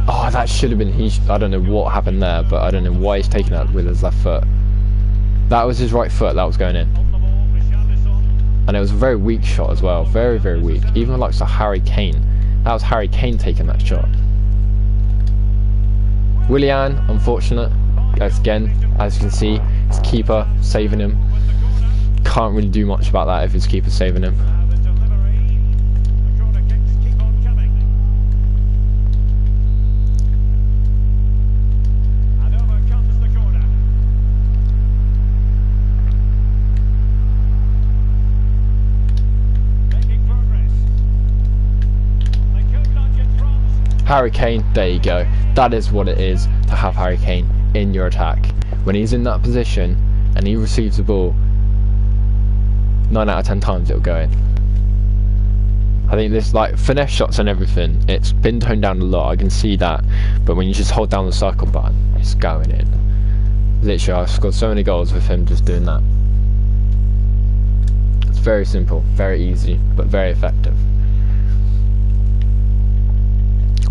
Oh, that should have been I don't know what happened there, but I don't know why he's taking that with his left foot. That was his right foot that was going in, and it was a very weak shot as well. Very, very weak. Even like Harry Kane. That was Harry Kane taking that shot. Willian, unfortunate. Again, as you can see, his keeper saving him. Can't really do much about that if his keeper's saving him. Harry Kane, there you go. That is what it is to have Harry Kane in your attack. When he's in that position and he receives the ball, 9 out of 10 times it'll go in. I think this finesse shots and everything, it's been toned down a lot, I can see that, but when you just hold down the circle button, it's going in. Literally, I've scored so many goals with him just doing that. It's very simple, very easy, but very effective.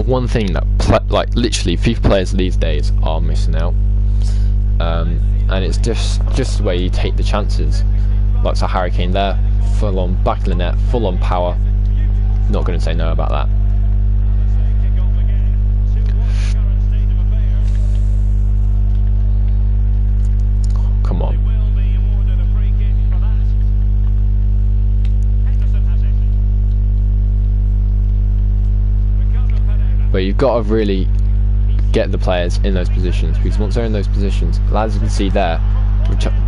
One thing that literally FIFA players these days are missing out, and it's just the way you take the chances. Like Harry Kane there, full on back of the net, full on power. Not going to say no about that. Come on. you've got to really get the players in those positions, because once they're in those positions, as you can see there,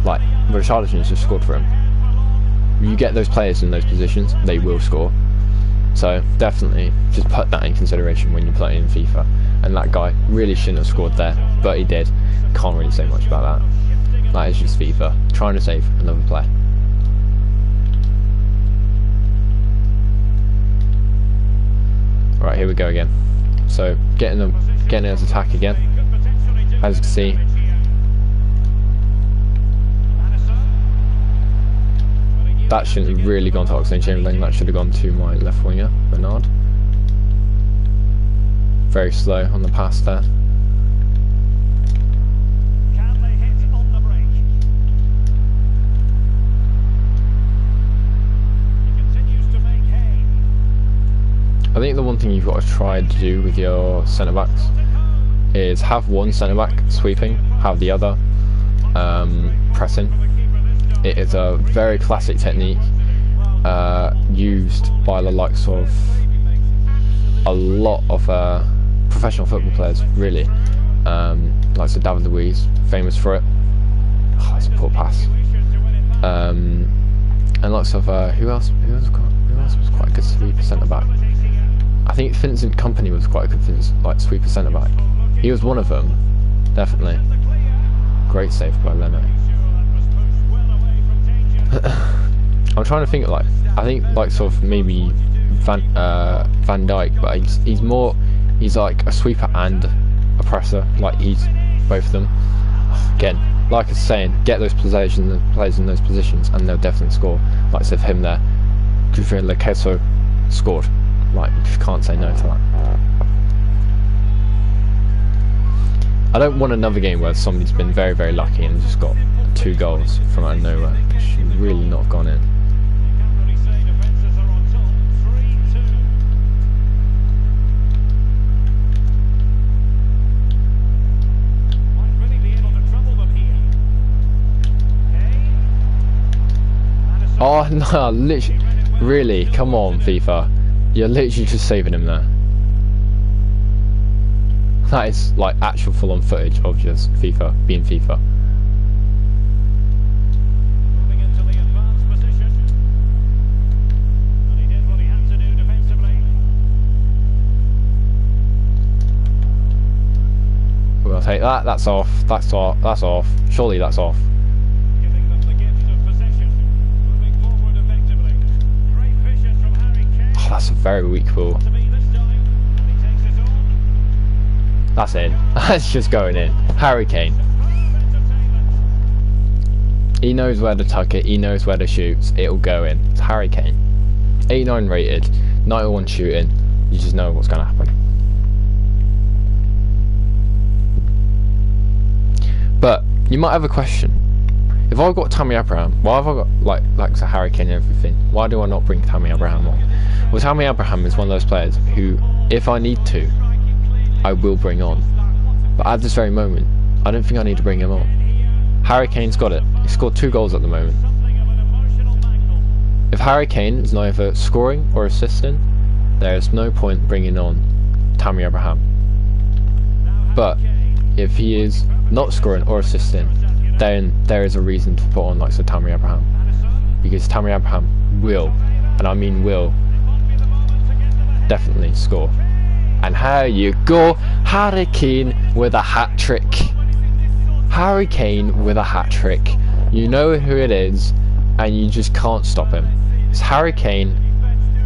like Richarlison's just scored for him. You get those players in those positions, they will score. So definitely just put that in consideration when you're playing in FIFA. And that guy really shouldn't have scored there, but he did. Can't really say much about that. That is just FIFA trying to save another player. Right, here we go again. So getting his attack again. As you can see, that shouldn't have really gone to Oxlade-Chamberlain. That should have gone to my left winger, Bernard. Very slow on the pass there. I think the one thing you've got to try to do with your centre backs is have one centre back sweeping, have the other pressing. It is a very classic technique used by the likes of a lot of professional football players, really. Like Sir David Luiz, famous for it. Oh, that's a poor pass. And lots of who else was quite a good sweeper centre back? I think Vincent Kompany was quite a good sweeper centre back. He was one of them, definitely. Great save by Leno. I'm trying to think I think sort of maybe Van Dijk, but he's like a sweeper and a presser. Like he's both of them. Again, like I was saying, get those players in those positions, and they'll definitely score. Like I said, him there, Gufrin Lekeso scored. Like, you just can't say no to that. I don't want another game where somebody's been very, very lucky and just got 2 goals from out of nowhere, which should really not have gone in. Oh no, literally, really, come on FIFA. You're literally just saving him there. That is like actual full-on footage of just FIFA being FIFA. We'll take that. That's off. That's off. That's off. Surely that's off. Oh, that's a very weak ball. That's in. That's just going in. Harry Kane. He knows where to tuck it. He knows where to shoot. It'll go in. It's Harry Kane. 89 rated. 91 shooting. You just know what's going to happen. But you might have a question. If I've got Tammy Abraham, why have I got like Harry Kane and everything? Why do I not bring Tammy Abraham on? Well, Tammy Abraham is one of those players who, if I need to, I will bring on. But at this very moment, I don't think I need to bring him on. Harry Kane's got it. He scored 2 goals at the moment. If Harry Kane is neither scoring or assisting, there is no point bringing on Tammy Abraham. But if he is not scoring or assisting, then there is a reason to put on like Tammy Abraham, because Tammy Abraham will, and I mean will, definitely score. And here you go, Harry Kane with a hat-trick. Harry Kane with a hat-trick. You know who it is, and you just can't stop him. It's Harry Kane,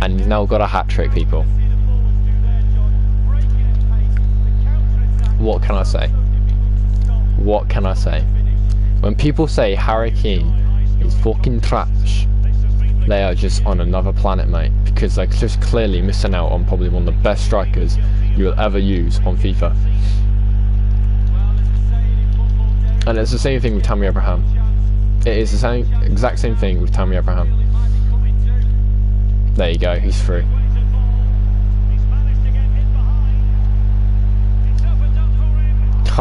and he's now got a hat-trick, people. What can I say? What can I say? When people say Harry Kane is fucking trash, they are just on another planet, mate, because they're just clearly missing out on probably one of the best strikers you will ever use on FIFA. And it's the same thing with Tammy Abraham. It is the exact same thing with Tammy Abraham. There you go, he's through.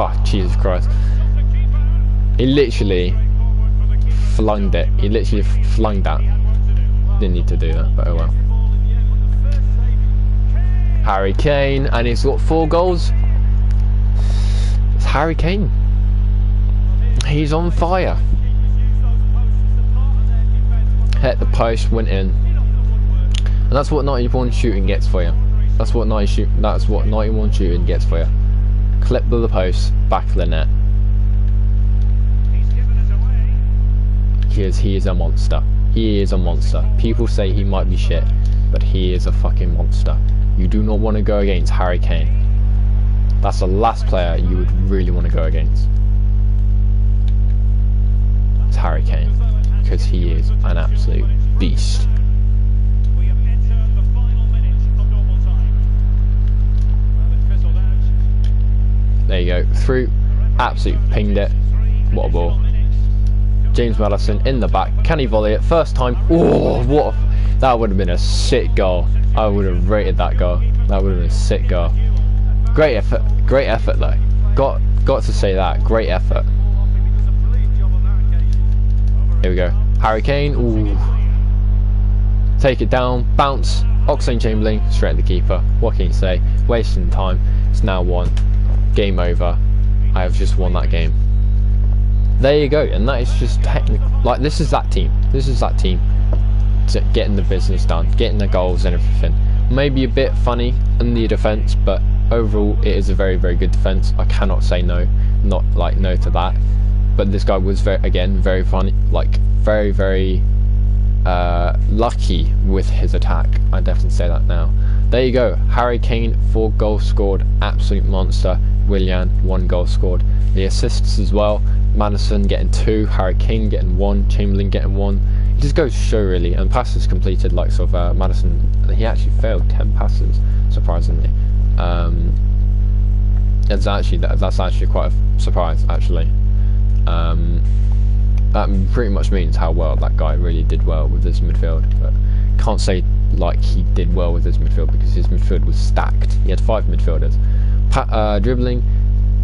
Oh, Jesus Christ. He literally flung it. He literally flung that. Didn't need to do that, but oh well. Harry Kane, and he's got 4 goals. It's Harry Kane. He's on fire. Hit the post, went in. And that's what 91 shooting gets for you. That's what 91 shooting gets for you. Clip to the post, back of the net. He is a monster. He is a monster. People say he might be shit, but he is a fucking monster. You do not want to go against Harry Kane. That's the last player you would really want to go against. It's Harry Kane, because he is an absolute beast. There you go, through, absolutely pinged it. What a ball. James Maddison in the back. Can he volley it? First time. Oh, what? That would have been a sick goal. I would have rated that goal. That would have been a sick goal. Great effort. Great effort though. Got to say that. Great effort. Here we go. Harry Kane. Ooh. Take it down. Bounce. Oxlade-Chamberlain straight at the keeper. What can you say? Wasting time. It's now 1. Game over. I have just won that game. There you go, and that is just technical. Like, this is that team. This is that team getting the business done, getting the goals and everything. Maybe a bit funny in the defence, but overall it is a very, very good defence. I cannot say no, not like no to that. But this guy was very funny, like very, very lucky with his attack. I definitely say that now. There you go. Harry Kane, 4 goals scored, absolute monster. Willian, 1 goal scored. The assists as well. Maddison getting 2, Harry Kane getting 1, Chamberlain getting 1. It just goes to show really. And passes completed, like sort of Maddison. He actually failed 10 passes, surprisingly. That's actually quite a surprise, actually. That pretty much means how well that guy really did well with his midfield. But can't say like he did well with his midfield because his midfield was stacked. He had 5 midfielders. Dribbling,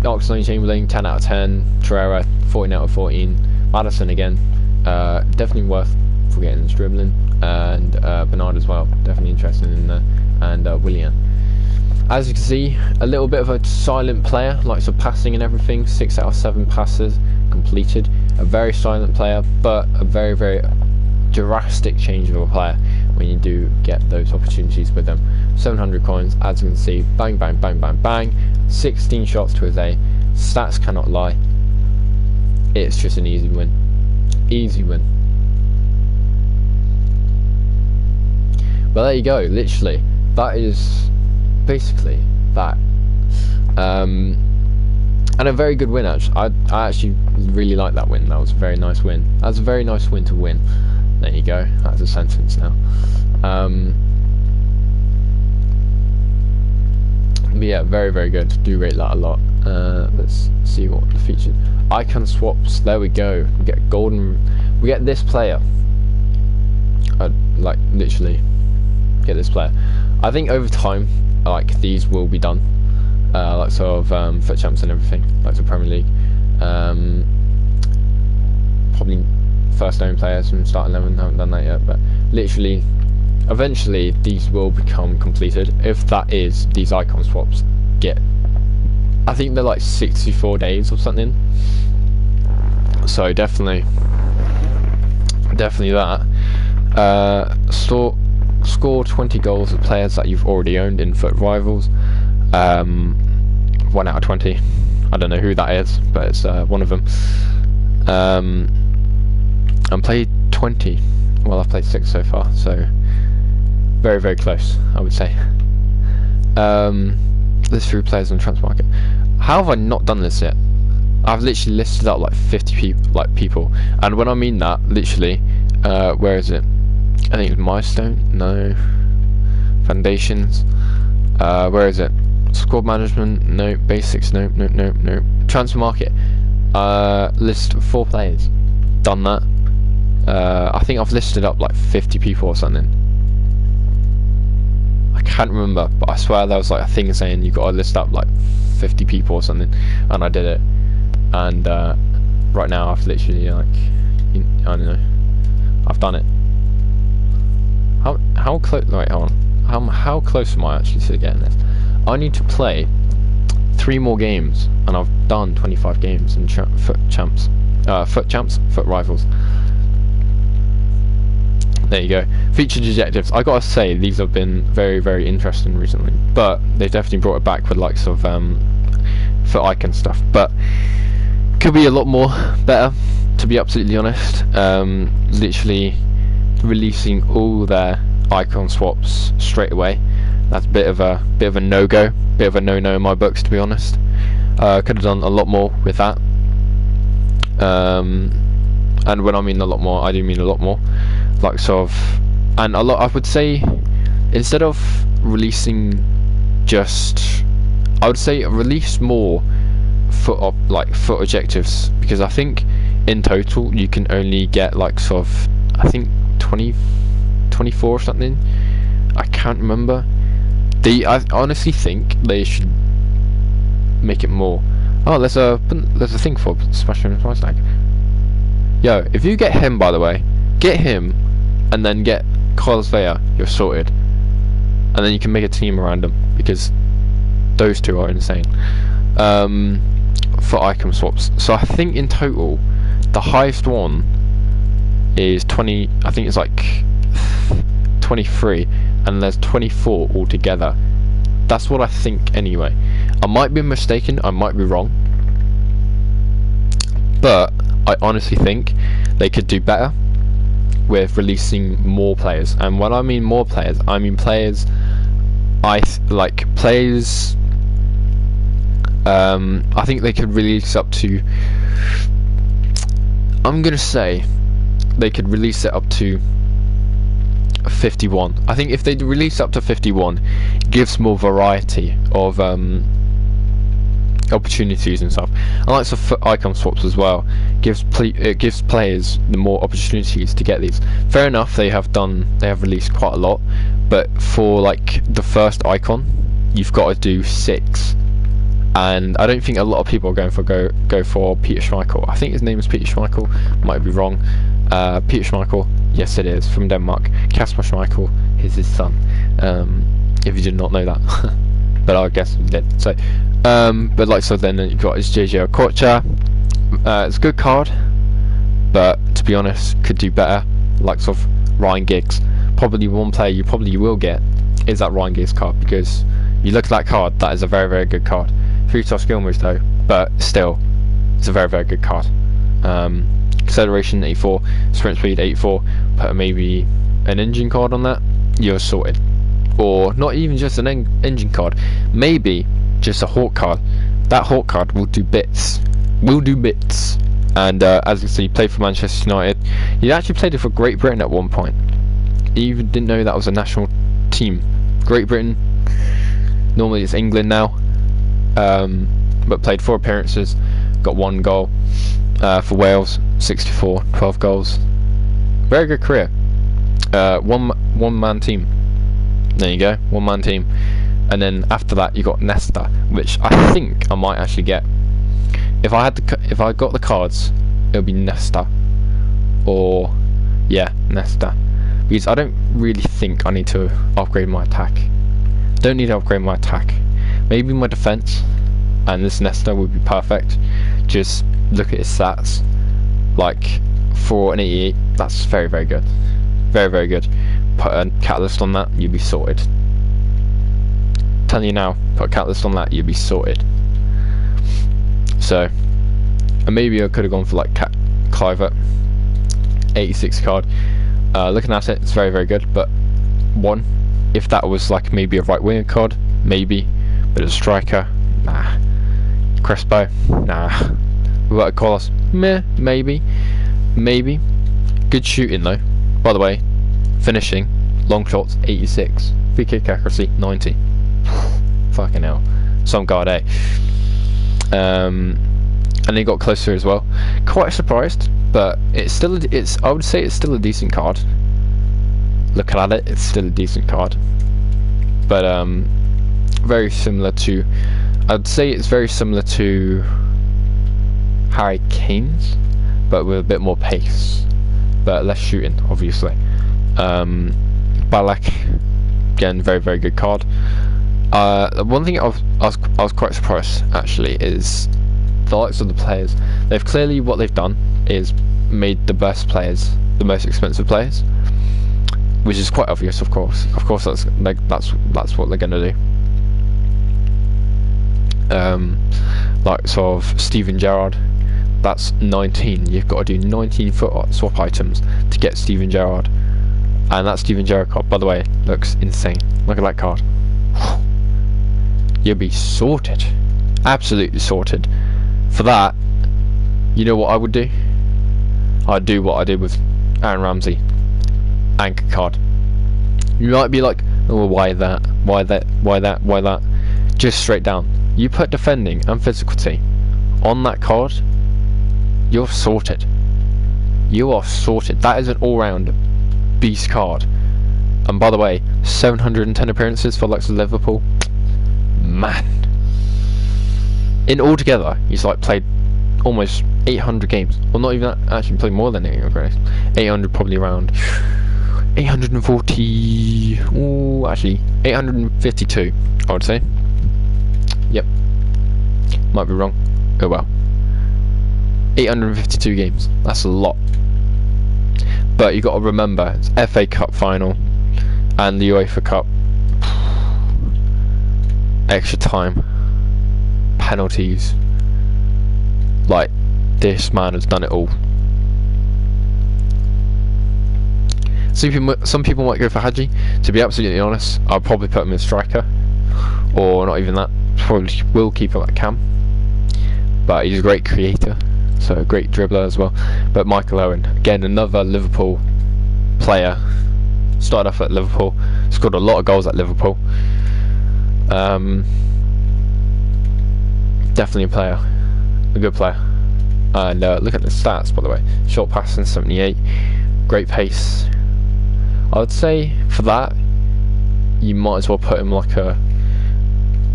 Oxlade-Chamberlain 10 out of 10, Torreira 14 out of 14, Maddison again, definitely worth forgetting his dribbling, and Bernard as well, definitely interested in there, and Willian. As you can see, a little bit of a silent player, like so passing and everything. 6 out of 7 passes completed. A very silent player, but a very, very drastic change of a player when you do get those opportunities with them. 700 coins, as you can see, bang, bang, bang, bang, bang. 16 shots to his A. Stats cannot lie. It's just an easy win. Easy win. But there you go, literally. That is basically that. And a very good win, actually. I actually really like that win. That was a very nice win. That's a very nice win to win. There you go. That's a sentence now. But yeah, very, very good. Do rate that a lot. Let's see what the feature. Icon swaps. There we go. We get golden. We get this player. Like literally, get this player. I think over time, like these will be done. Like sort of foot champs and everything, like the Premier League. Probably first known players from start 11 haven't done that yet, but literally eventually these will become completed. If that is, these icon swaps get, I think they're like 64 days or something, so definitely that. Score 20 goals with players that you've already owned in Foot Rivals. 1 out of 20. I don't know who that is, but it's one of them. And played 20. Well, I've played 6 so far, so very, very close, I would say. List through players on transfer market. How have I not done this yet? I've literally listed out like 50 people, and when I mean that, literally, where is it? I think it's Milestone. No. Foundations. Where is it? Squad management. No. Basics. No. Transfer market. List 4 players. Done that. I think I've listed up like 50 people or something. I can't remember, but I swear there was like a thing saying you got to list up like 50 people or something, and I did it. And right now I've literally like, I don't know, I've done it. How close? Wait, hold on. how close am I actually to getting this? I need to play 3 more games, and I've done 25 games in foot rivals. There you go. Featured objectives. I gotta say, these have been very, very interesting recently, but they've definitely brought it back with likes of foot icon stuff. But could be a lot more better, to be absolutely honest. Literally releasing all their icon swaps straight away. That's a bit of a no-go, bit of a no-no in my books, to be honest. Could have done a lot more with that. And when I mean a lot more, I do mean a lot more. Like sort of, and a lot. I would say, instead of releasing just, I would say release more foot objectives, because I think in total you can only get like sort of, I think 24 or something. I can't remember. I honestly think they should make it more. Oh, there's a thing for smashing price tag. Yo, if you get him, by the way, get him, and then get Carlos Vela, you're sorted. And then you can make a team around them, because those two are insane. For icon swaps. So I think in total, the highest one is 20. I think it's like 23, and there's 24 altogether. That's what I think anyway. I might be mistaken, I might be wrong, but I honestly think they could do better with releasing more players. And when I mean more players, I mean players I think they could release up to, I'm gonna say they could release it up to 51. I think if they release up to 51, it gives more variety of opportunities and stuff. And like some icon swaps as well, it gives players the more opportunities to get these. Fair enough, they have released quite a lot, but for like the first icon, you've got to do 6. And I don't think a lot of people are going for go for Peter Schmeichel. I think his name is Peter Schmeichel, might be wrong. Peter Schmeichel, yes it is, from Denmark. Kasper Schmeichel is his son, if you did not know that. But I guess you did. So but like, so then you've got his JJ Okocha. It's a good card, but to be honest, could do better. Like sort of Ryan Giggs. Probably one player you probably will get is that Ryan Giggs card, because you look at that card, that is a very, very good card. 3-star skill moves though, but still, it's a very, very good card. Acceleration 84, sprint speed 84, put maybe an engine card on that, you're sorted. Or not even just an engine card, maybe just a Hawk card. That Hawk card will do bits. And as you see, he played for Manchester United. He actually played it for Great Britain at one point. He even didn't know that was a national team. Great Britain, normally it's England now, but played 4 appearances, got 1 goal for Wales, 64, 12 goals. Very good career. One man team. There you go, 1-man team. And then after that you got Nesta, which I think I might actually get. If I got the cards, it would be Nesta, or yeah, Nesta, because I don't really think I need to upgrade my attack. Don't need to upgrade my attack. Maybe my defense, and this Nesta would be perfect. Just look at his stats, like for an 88, that's very, very good, very, very good. Put a catalyst on that, you'd be sorted. Telling you now, put a catalyst on that, you'd be sorted. So, and maybe I could have gone for like Clivert, 86 card. Looking at it, it's very, very good. But if that was like maybe a right winger card, maybe, but a striker, nah. Crespo, nah. What a Carlos, meh, maybe. Good shooting though. By the way, finishing, long shots, 86. Free kick accuracy, 90. Fucking hell, some guard, eh? And he got closer as well. Quite surprised, but I would say it's still a decent card. Looking at it, it's still a decent card. But very similar to, I'd say it's very similar to Harry Kane's, but with a bit more pace, but less shooting, obviously. Balak, again, very, very good card. One thing I was quite surprised actually is the likes of the players. They've clearly, what they've done is made the best players the most expensive players, which is quite obvious. Of course, that's what they're gonna do. Like sort of Steven Gerrard, that's 19. You've got to do 19 foot swap items to get Steven Gerrard, and that Steven Gerrard card, by the way, looks insane. Look at that card. You'll be sorted, absolutely sorted. For that, you know what I would do? I'd do what I did with Aaron Ramsey, anchor card. You might be like, oh, why that? Why that? Why that? Why that? Just straight down. You put defending and physicality on that card, you're sorted. You are sorted. That is an all-round beast card. And by the way, 710 appearances for Lex of Liverpool. Man. In altogether, he's like played almost 800 games. Well, not even that, actually played more than 800. 800 probably around 840. Ooh, actually 852, I would say. Yep. Might be wrong. Oh well. 852 games. That's a lot. But you got to remember, it's FA Cup final and the UEFA Cup. Extra time, penalties. Like, this man has done it all. Some people might go for Hadji. To be absolutely honest, I'll probably put him in striker, or not even that. Probably will keep him at cam. But he's a great creator, so a great dribbler as well. But Michael Owen, again, another Liverpool player. Started off at Liverpool, scored a lot of goals at Liverpool. Definitely a player, a good player. And look at the stats, by the way. Short passing 78, great pace. I would say for that, you might as well put him like a.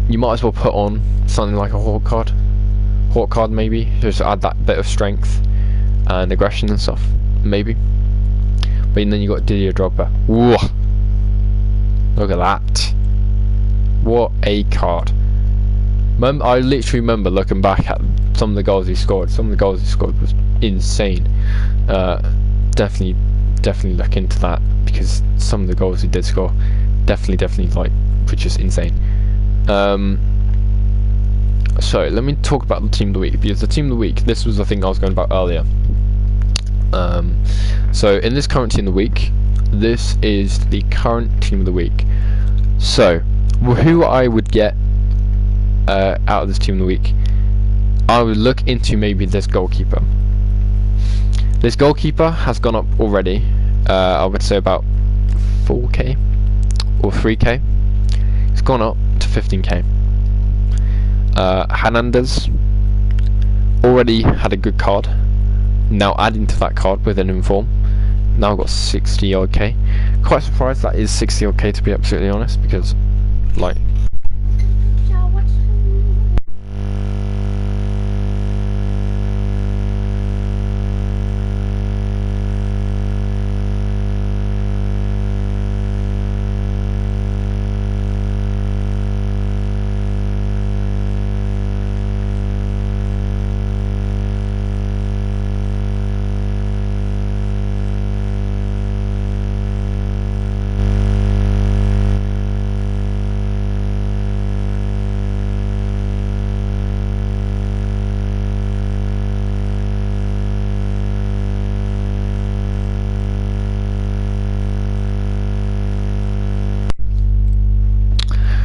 You might as well put on something like a Hawk card maybe, just to add that bit of strength and aggression and stuff, maybe. But then you got Didier Drogba. Whoa! Look at that! What a card! I literally remember looking back at some of the goals he scored. Some of the goals he scored was insane. Definitely look into that, because some of the goals he did score, definitely like, were just insane. So let me talk about the team of the week, because the team of the week, this was the thing I was going about earlier. So in this current team of the week, this is the current team of the week. So who I would get out of this team of the week, I would look into maybe this goalkeeper. This goalkeeper has gone up already, I would say about 4k or 3k. It's gone up to 15k. Hernandez already had a good card. Now adding to that card with an inform, now got 60 odd k. Quite surprised that is 60 odd k, to be absolutely honest, because like.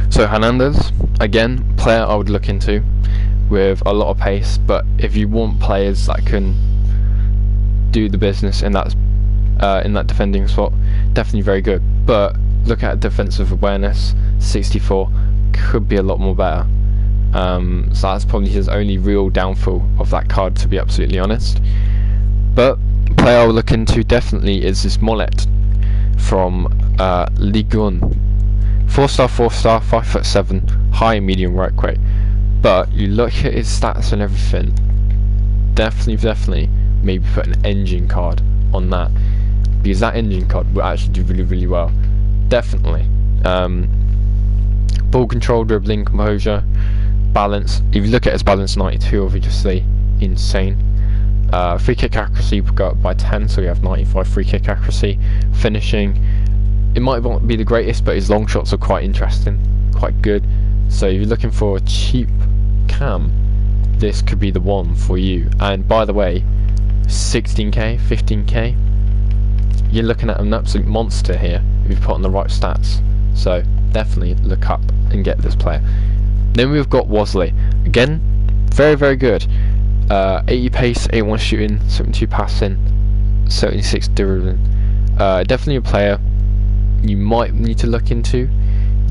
So Hernandez, again, player I would look into with a lot of pace, but if you want players that can do the business in that defending spot, definitely very good. But look at defensive awareness, 64, could be a lot more better. So that's probably his only real downfall of that card, to be absolutely honest. But player I would look into definitely is this Mollet from Ligue 1. 4-star, 4-star, 5'7", high and medium right weight. But you look at his stats and everything, definitely maybe put an engine card on that, because that engine card will actually do really well. Definitely. Ball control, dribbling, composure, balance. If you look at his balance, 92, obviously insane. Free kick accuracy will go up by 10, so we have 95 free kick accuracy. Finishing, it might not be the greatest, but his long shots are quite interesting, quite good. So if you're looking for a cheap cam, this could be the one for you. And by the way, 16k, 15k, you're looking at an absolute monster here if you put on the right stats. So definitely look up and get this player. Then we've got Worsley. Again, very good. 80 pace, 81 shooting, 72 passing, 76 dribbling. Definitely a player you might need to look into,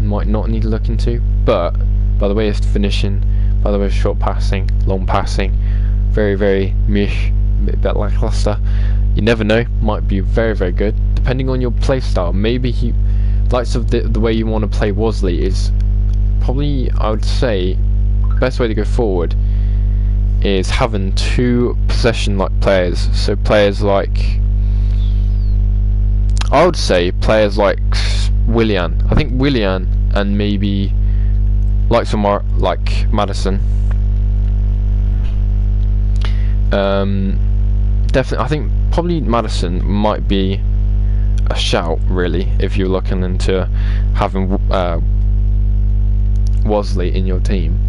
might not need to look into, but by the way it's finishing, by the way it's short passing, long passing, very mish, a bit lackluster. You never know, might be very good depending on your play style. Maybe he likes of the way you want to play Worsley is probably, I would say, best way to go forward is having two possession like players. So players like, I would say players like Willian. I think Willian and maybe like some more like Madison. Definitely, I think probably Madison might be a shout really if you're looking into having Worsley in your team.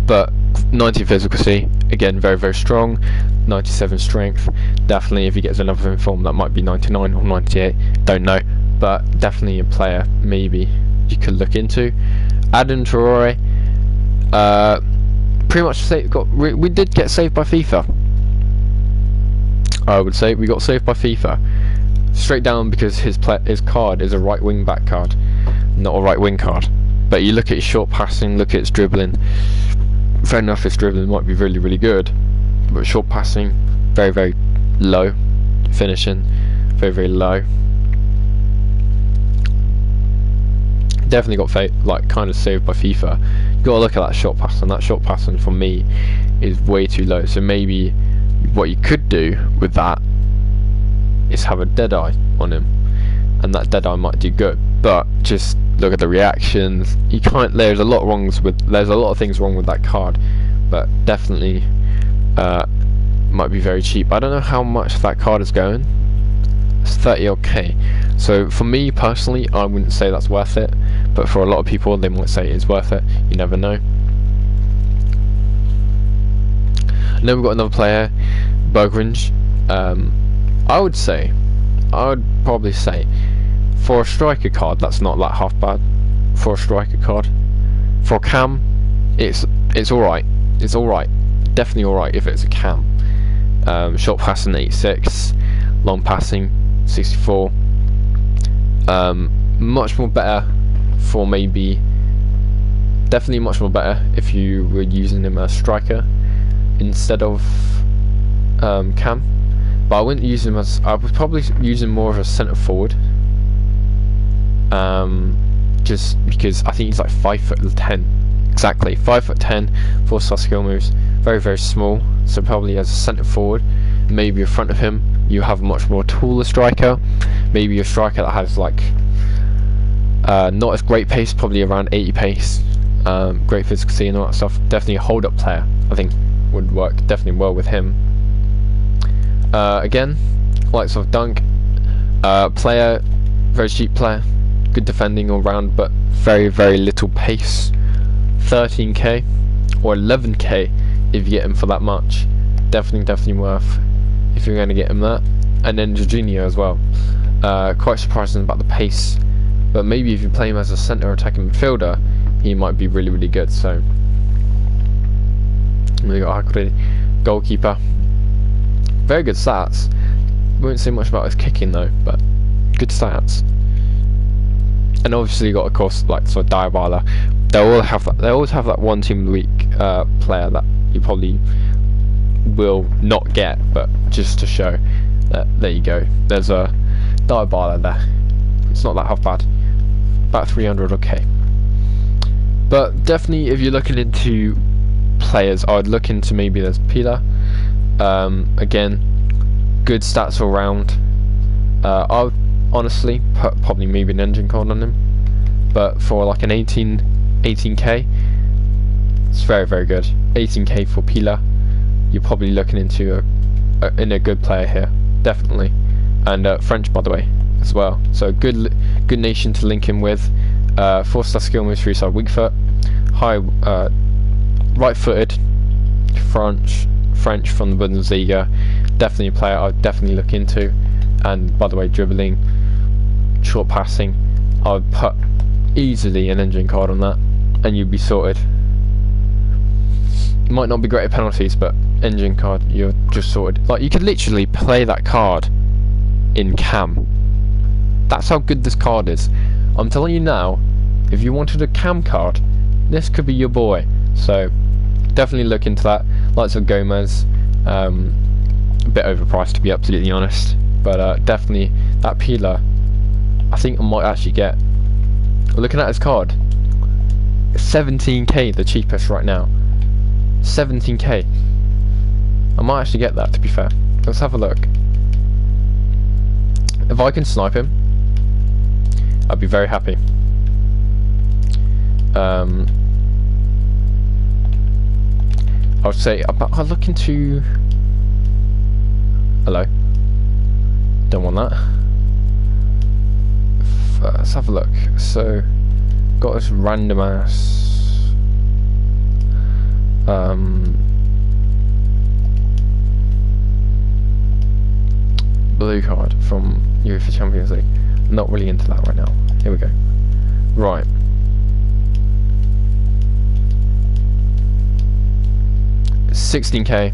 But 90 physicality, again very strong, 97 strength. Definitely if he gets another inform, that might be 99 or 98, don't know, but definitely a player maybe you could look into. Adam Traore, pretty much we did get saved by FIFA. I would say we got saved by FIFA straight down because his card is a right wing back card, not a right wing card. But you look at his short passing, look at his dribbling. Fair enough, his dribbling might be really good, but short passing very low, finishing very low. Definitely got kind of saved by FIFA. You gotta look at that short passing. That short passing for me is way too low. So maybe what you could do with that is have a dead eye on him, and that dead eye might do good. But just look at the reactions. You can't. There's a lot of things wrong with that card, but definitely might be very cheap. I don't know how much that card is going. It's 30 odd K. So for me personally, I wouldn't say that's worth it, but for a lot of people, they might say it's worth it. You never know. And then we've got another player, Bergrange. I would probably say, for a striker card, that's not that half bad. For a striker card, for a cam, it's alright. It's alright. Definitely alright if it's a cam. Short passing 86, long passing 64. Much more better for maybe. Definitely much more better if you were using him as striker instead of cam. But I wouldn't use him as. I would probably use him more of a centre forward. Just because I think he's like 5'10", exactly 5'10", 4-star skill moves, very small. So probably as a centre forward, maybe in front of him, you have a much more taller striker. Maybe a striker that has like not as great pace, probably around 80 pace, great physicality and all that stuff. Definitely a hold up player, I think would work definitely well with him. Again, likes of Dunk, player, very cheap player, good defending all round, but very little pace. 13k or 11k if you get him for that much. Definitely worth if you're going to get him that. And then Jorginho as well. Quite surprising about the pace, but maybe if you play him as a centre attacking midfielder, he might be really good. So we got Hakuri, goalkeeper. Very good stats. Won't say much about his kicking though, but good stats. And obviously you got, of course, like so Diabala. They always have that one team of the week player that you probably will not get, but just to show that there you go. There's a Diabala there. It's not that half bad. About 300 okay. But definitely, if you're looking into players, I'd look into maybe there's Pila. Again, good stats all round. I would honestly put probably maybe an engine card on him, but for like an 18k, it's very good. 18k for Pila, you're probably looking into a good player here, definitely. And French, by the way, as well. So good nation to link him with. 4-star skill moves, 3-star weak foot, high right-footed, French from the Bundesliga. Definitely a player I'd definitely look into. And by the way, dribbling, short passing, I would put easily an engine card on that, and you'd be sorted. It might not be great at penalties, but engine card, you're just sorted. Like, you could literally play that card in cam. That's how good this card is. I'm telling you now, if you wanted a cam card, this could be your boy. So definitely look into that. Likes of Gomez, a bit overpriced to be absolutely honest, but definitely that Pila, I think I might actually get. Looking at his card, 17k, the cheapest right now. 17k. I might actually get that, to be fair. Let's have a look. If I can snipe him, I'd be very happy. I would say I'll look into. Hello. Don't want that. Let's have a look. So, got this random ass. Blue card from UEFA Champions League. Not really into that right now. Here we go. Right. $16k.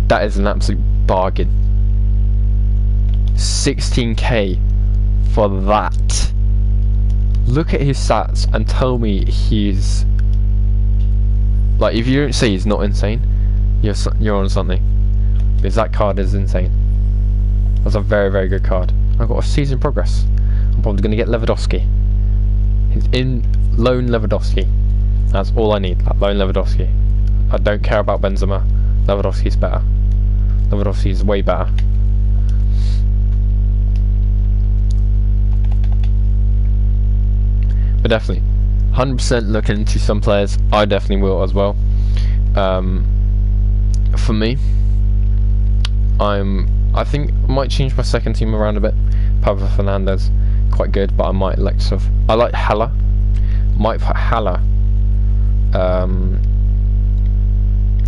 That is an absolute bargain. 16k for that. Look at his stats and tell me he's like, if you don't say he's not insane, you're on something. Because that card is insane. That's a very good card. I've got a season progress. I'm probably going to get Lewandowski. He's in loan Lewandowski. That's all I need. That loan Lewandowski. I don't care about Benzema. Lewandowski's better. Lewandowski's way better. But definitely, 100% looking into some players. I definitely will as well. For me, I think I might change my second team around a bit. Pablo Fernandez, quite good, but I might like I like Haller. Might put Haller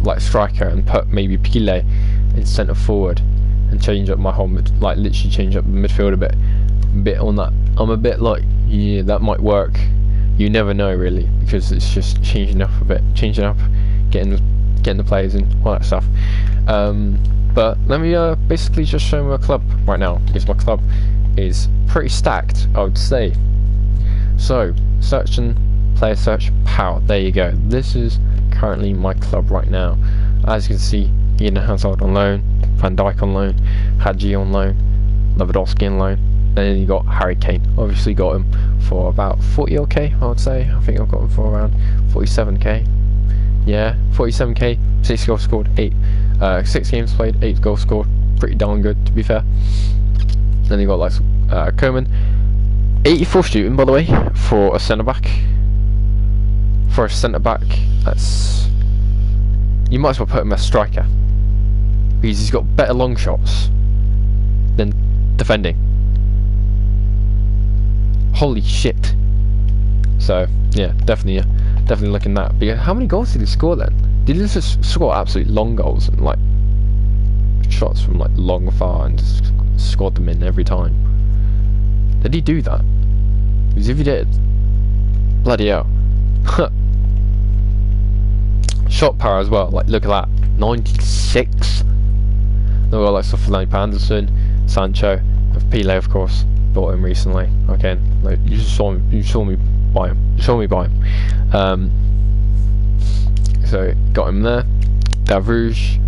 like striker and put maybe Pile in centre forward and change up my whole literally change up the midfield a bit on that. I'm a bit like, yeah, that might work. You never know really, because it's just changing up a bit, getting the players in, all that stuff. But let me basically just show my club right now, because my club is pretty stacked, I would say. So, search and player search, power, there you go. This is currently my club right now. As you can see, Eden Hazard on loan, Van Dijk on loan, Hadji on loan, Lewandowski on loan, and then you got Harry Kane. Obviously got him for about 40k, I would say. I think I've got him for around 47k. Yeah, 47k, 6 goals scored, 6 games played, 8 goals scored. Pretty darn good, to be fair. Then you got like Coman, 84 shooting, by the way, for a centre back. For a centre back, that's, you might as well put him as striker, because he's got better long shots than defending. Holy shit! So yeah, definitely looking at that. But how many goals did he score then? Did he just score absolute long goals and like shots from like long far and just scored them in every time? Did he do that? Because if he did, bloody hell. Shot power as well, like look at that, 96. Then we got like stuff like Anderson, Sancho, Pele of course, bought him recently. Okay, like you saw me buy him. So got him there. Davrouge,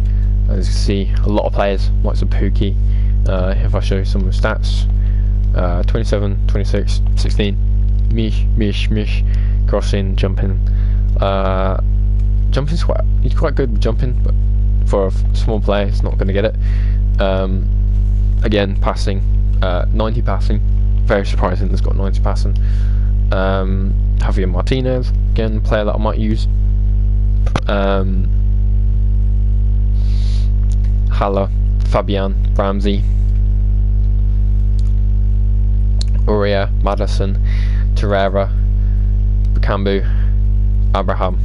as you can see, a lot of players, like some Pookie. If I show you some of the stats, 27, 26, 16, Mish, crossing, jumping. Jumping's he's quite good with jumping, but for a small player, he's not going to get it. Again, passing, 90 passing, very surprising. He's got 90 passing. Javier Martinez, again, player that I might use. Haller, Fabian, Ramsey, Uria, Madison, Torreira, Bakambu, Abraham.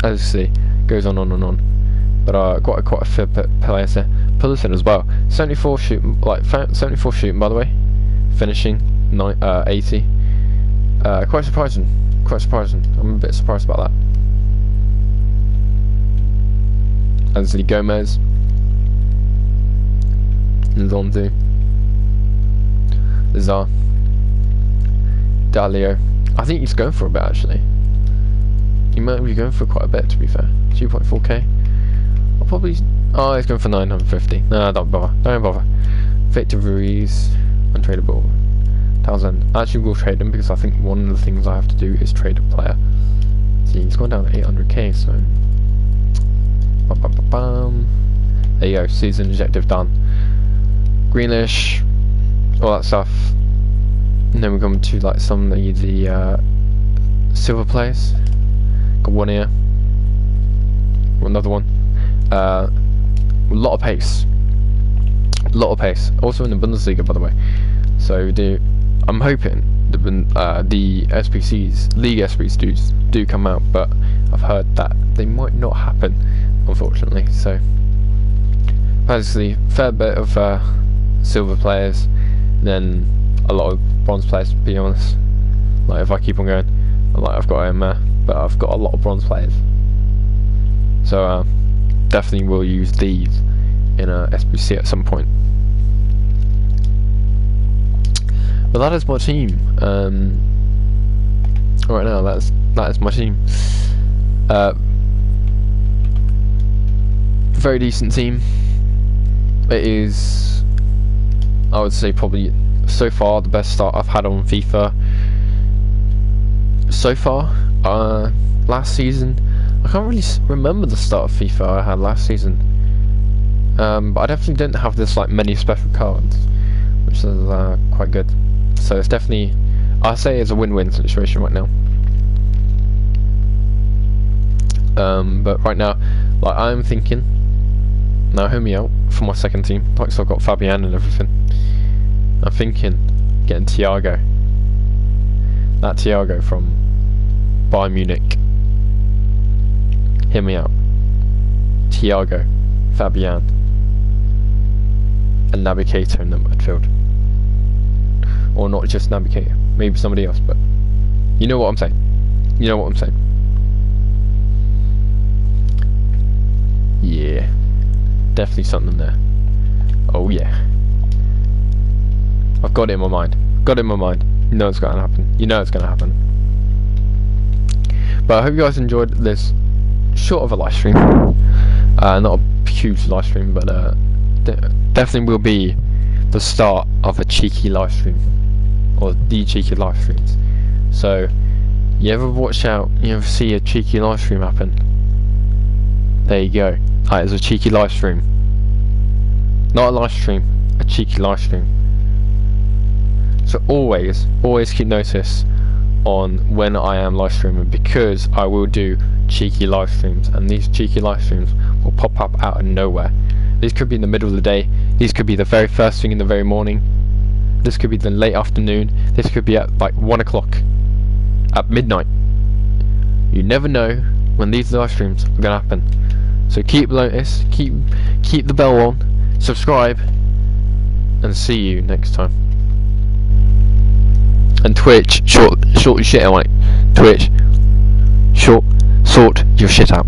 As you see, goes on and on. But quite a few players there. Pulisic as well. 74 shooting, 74 shooting by the way. Finishing 80. Quite surprising. I'm a bit surprised about that. Anthony Gomez. Nzondo. Zar. Dalio. I think he's going for a bit actually. He might be going for quite a bit, to be fair. 2.4k. I'll probably. Oh, he's going for 950. No, don't bother. Victor Ruiz, untradeable. Townsend. I actually will trade him because I think one of the things I have to do is trade a player. See, he's gone down to 800k, so. There you go. Season objective done. Greenish, all that stuff. And then we come to like some of the silver players. Got one here. Another one. A lot of pace. Also in the Bundesliga, by the way. So I'm hoping the SPCs, League SPCs do come out, but I've heard that they might not happen, unfortunately. So basically, fair bit of silver players, then a lot of bronze players. To be honest, like if I keep on going, I've got him there, but I've got a lot of bronze players. So definitely will use these in a SPC at some point. But that is my team. Right now, that is my team. Very decent team. It is, I would say, probably so far the best start I've had on FIFA. So far, last season, I can't really remember the start of FIFA I had last season. But I definitely didn't have this like many special cards, which is quite good. So it's definitely, I say it's a win-win situation right now. But right now, like I'm thinking, now hear me out for my second team. Like so I've got Fabian and everything. I'm thinking getting Thiago. That Thiago from Bayern Munich. Hear me out. Thiago, Fabian, and Naby Keita in the midfield. Or not just Naby Keita, maybe somebody else, but you know what I'm saying. Yeah, definitely something there. Oh yeah, I've got it in my mind. You know it's gonna happen. But I hope you guys enjoyed this short of a live stream. Not a huge live stream, but definitely will be the start of a cheeky live stream, or the cheeky live streams. So you ever watch out, you ever see a cheeky live stream happen, there you go. That is a cheeky live stream. Not a live stream, a cheeky live stream. So always keep notice on when I am live streaming, because I will do cheeky live streams, and these cheeky live streams will pop up out of nowhere. These could be in the middle of the day, these could be the very first thing in the very morning, this could be the late afternoon, this could be at like 1 o'clock, at midnight. You never know when these live streams are gonna happen. So keep notice, keep the bell on, subscribe, and see you next time. And Twitch, sort your shit out, mate. Twitch, sort your shit out.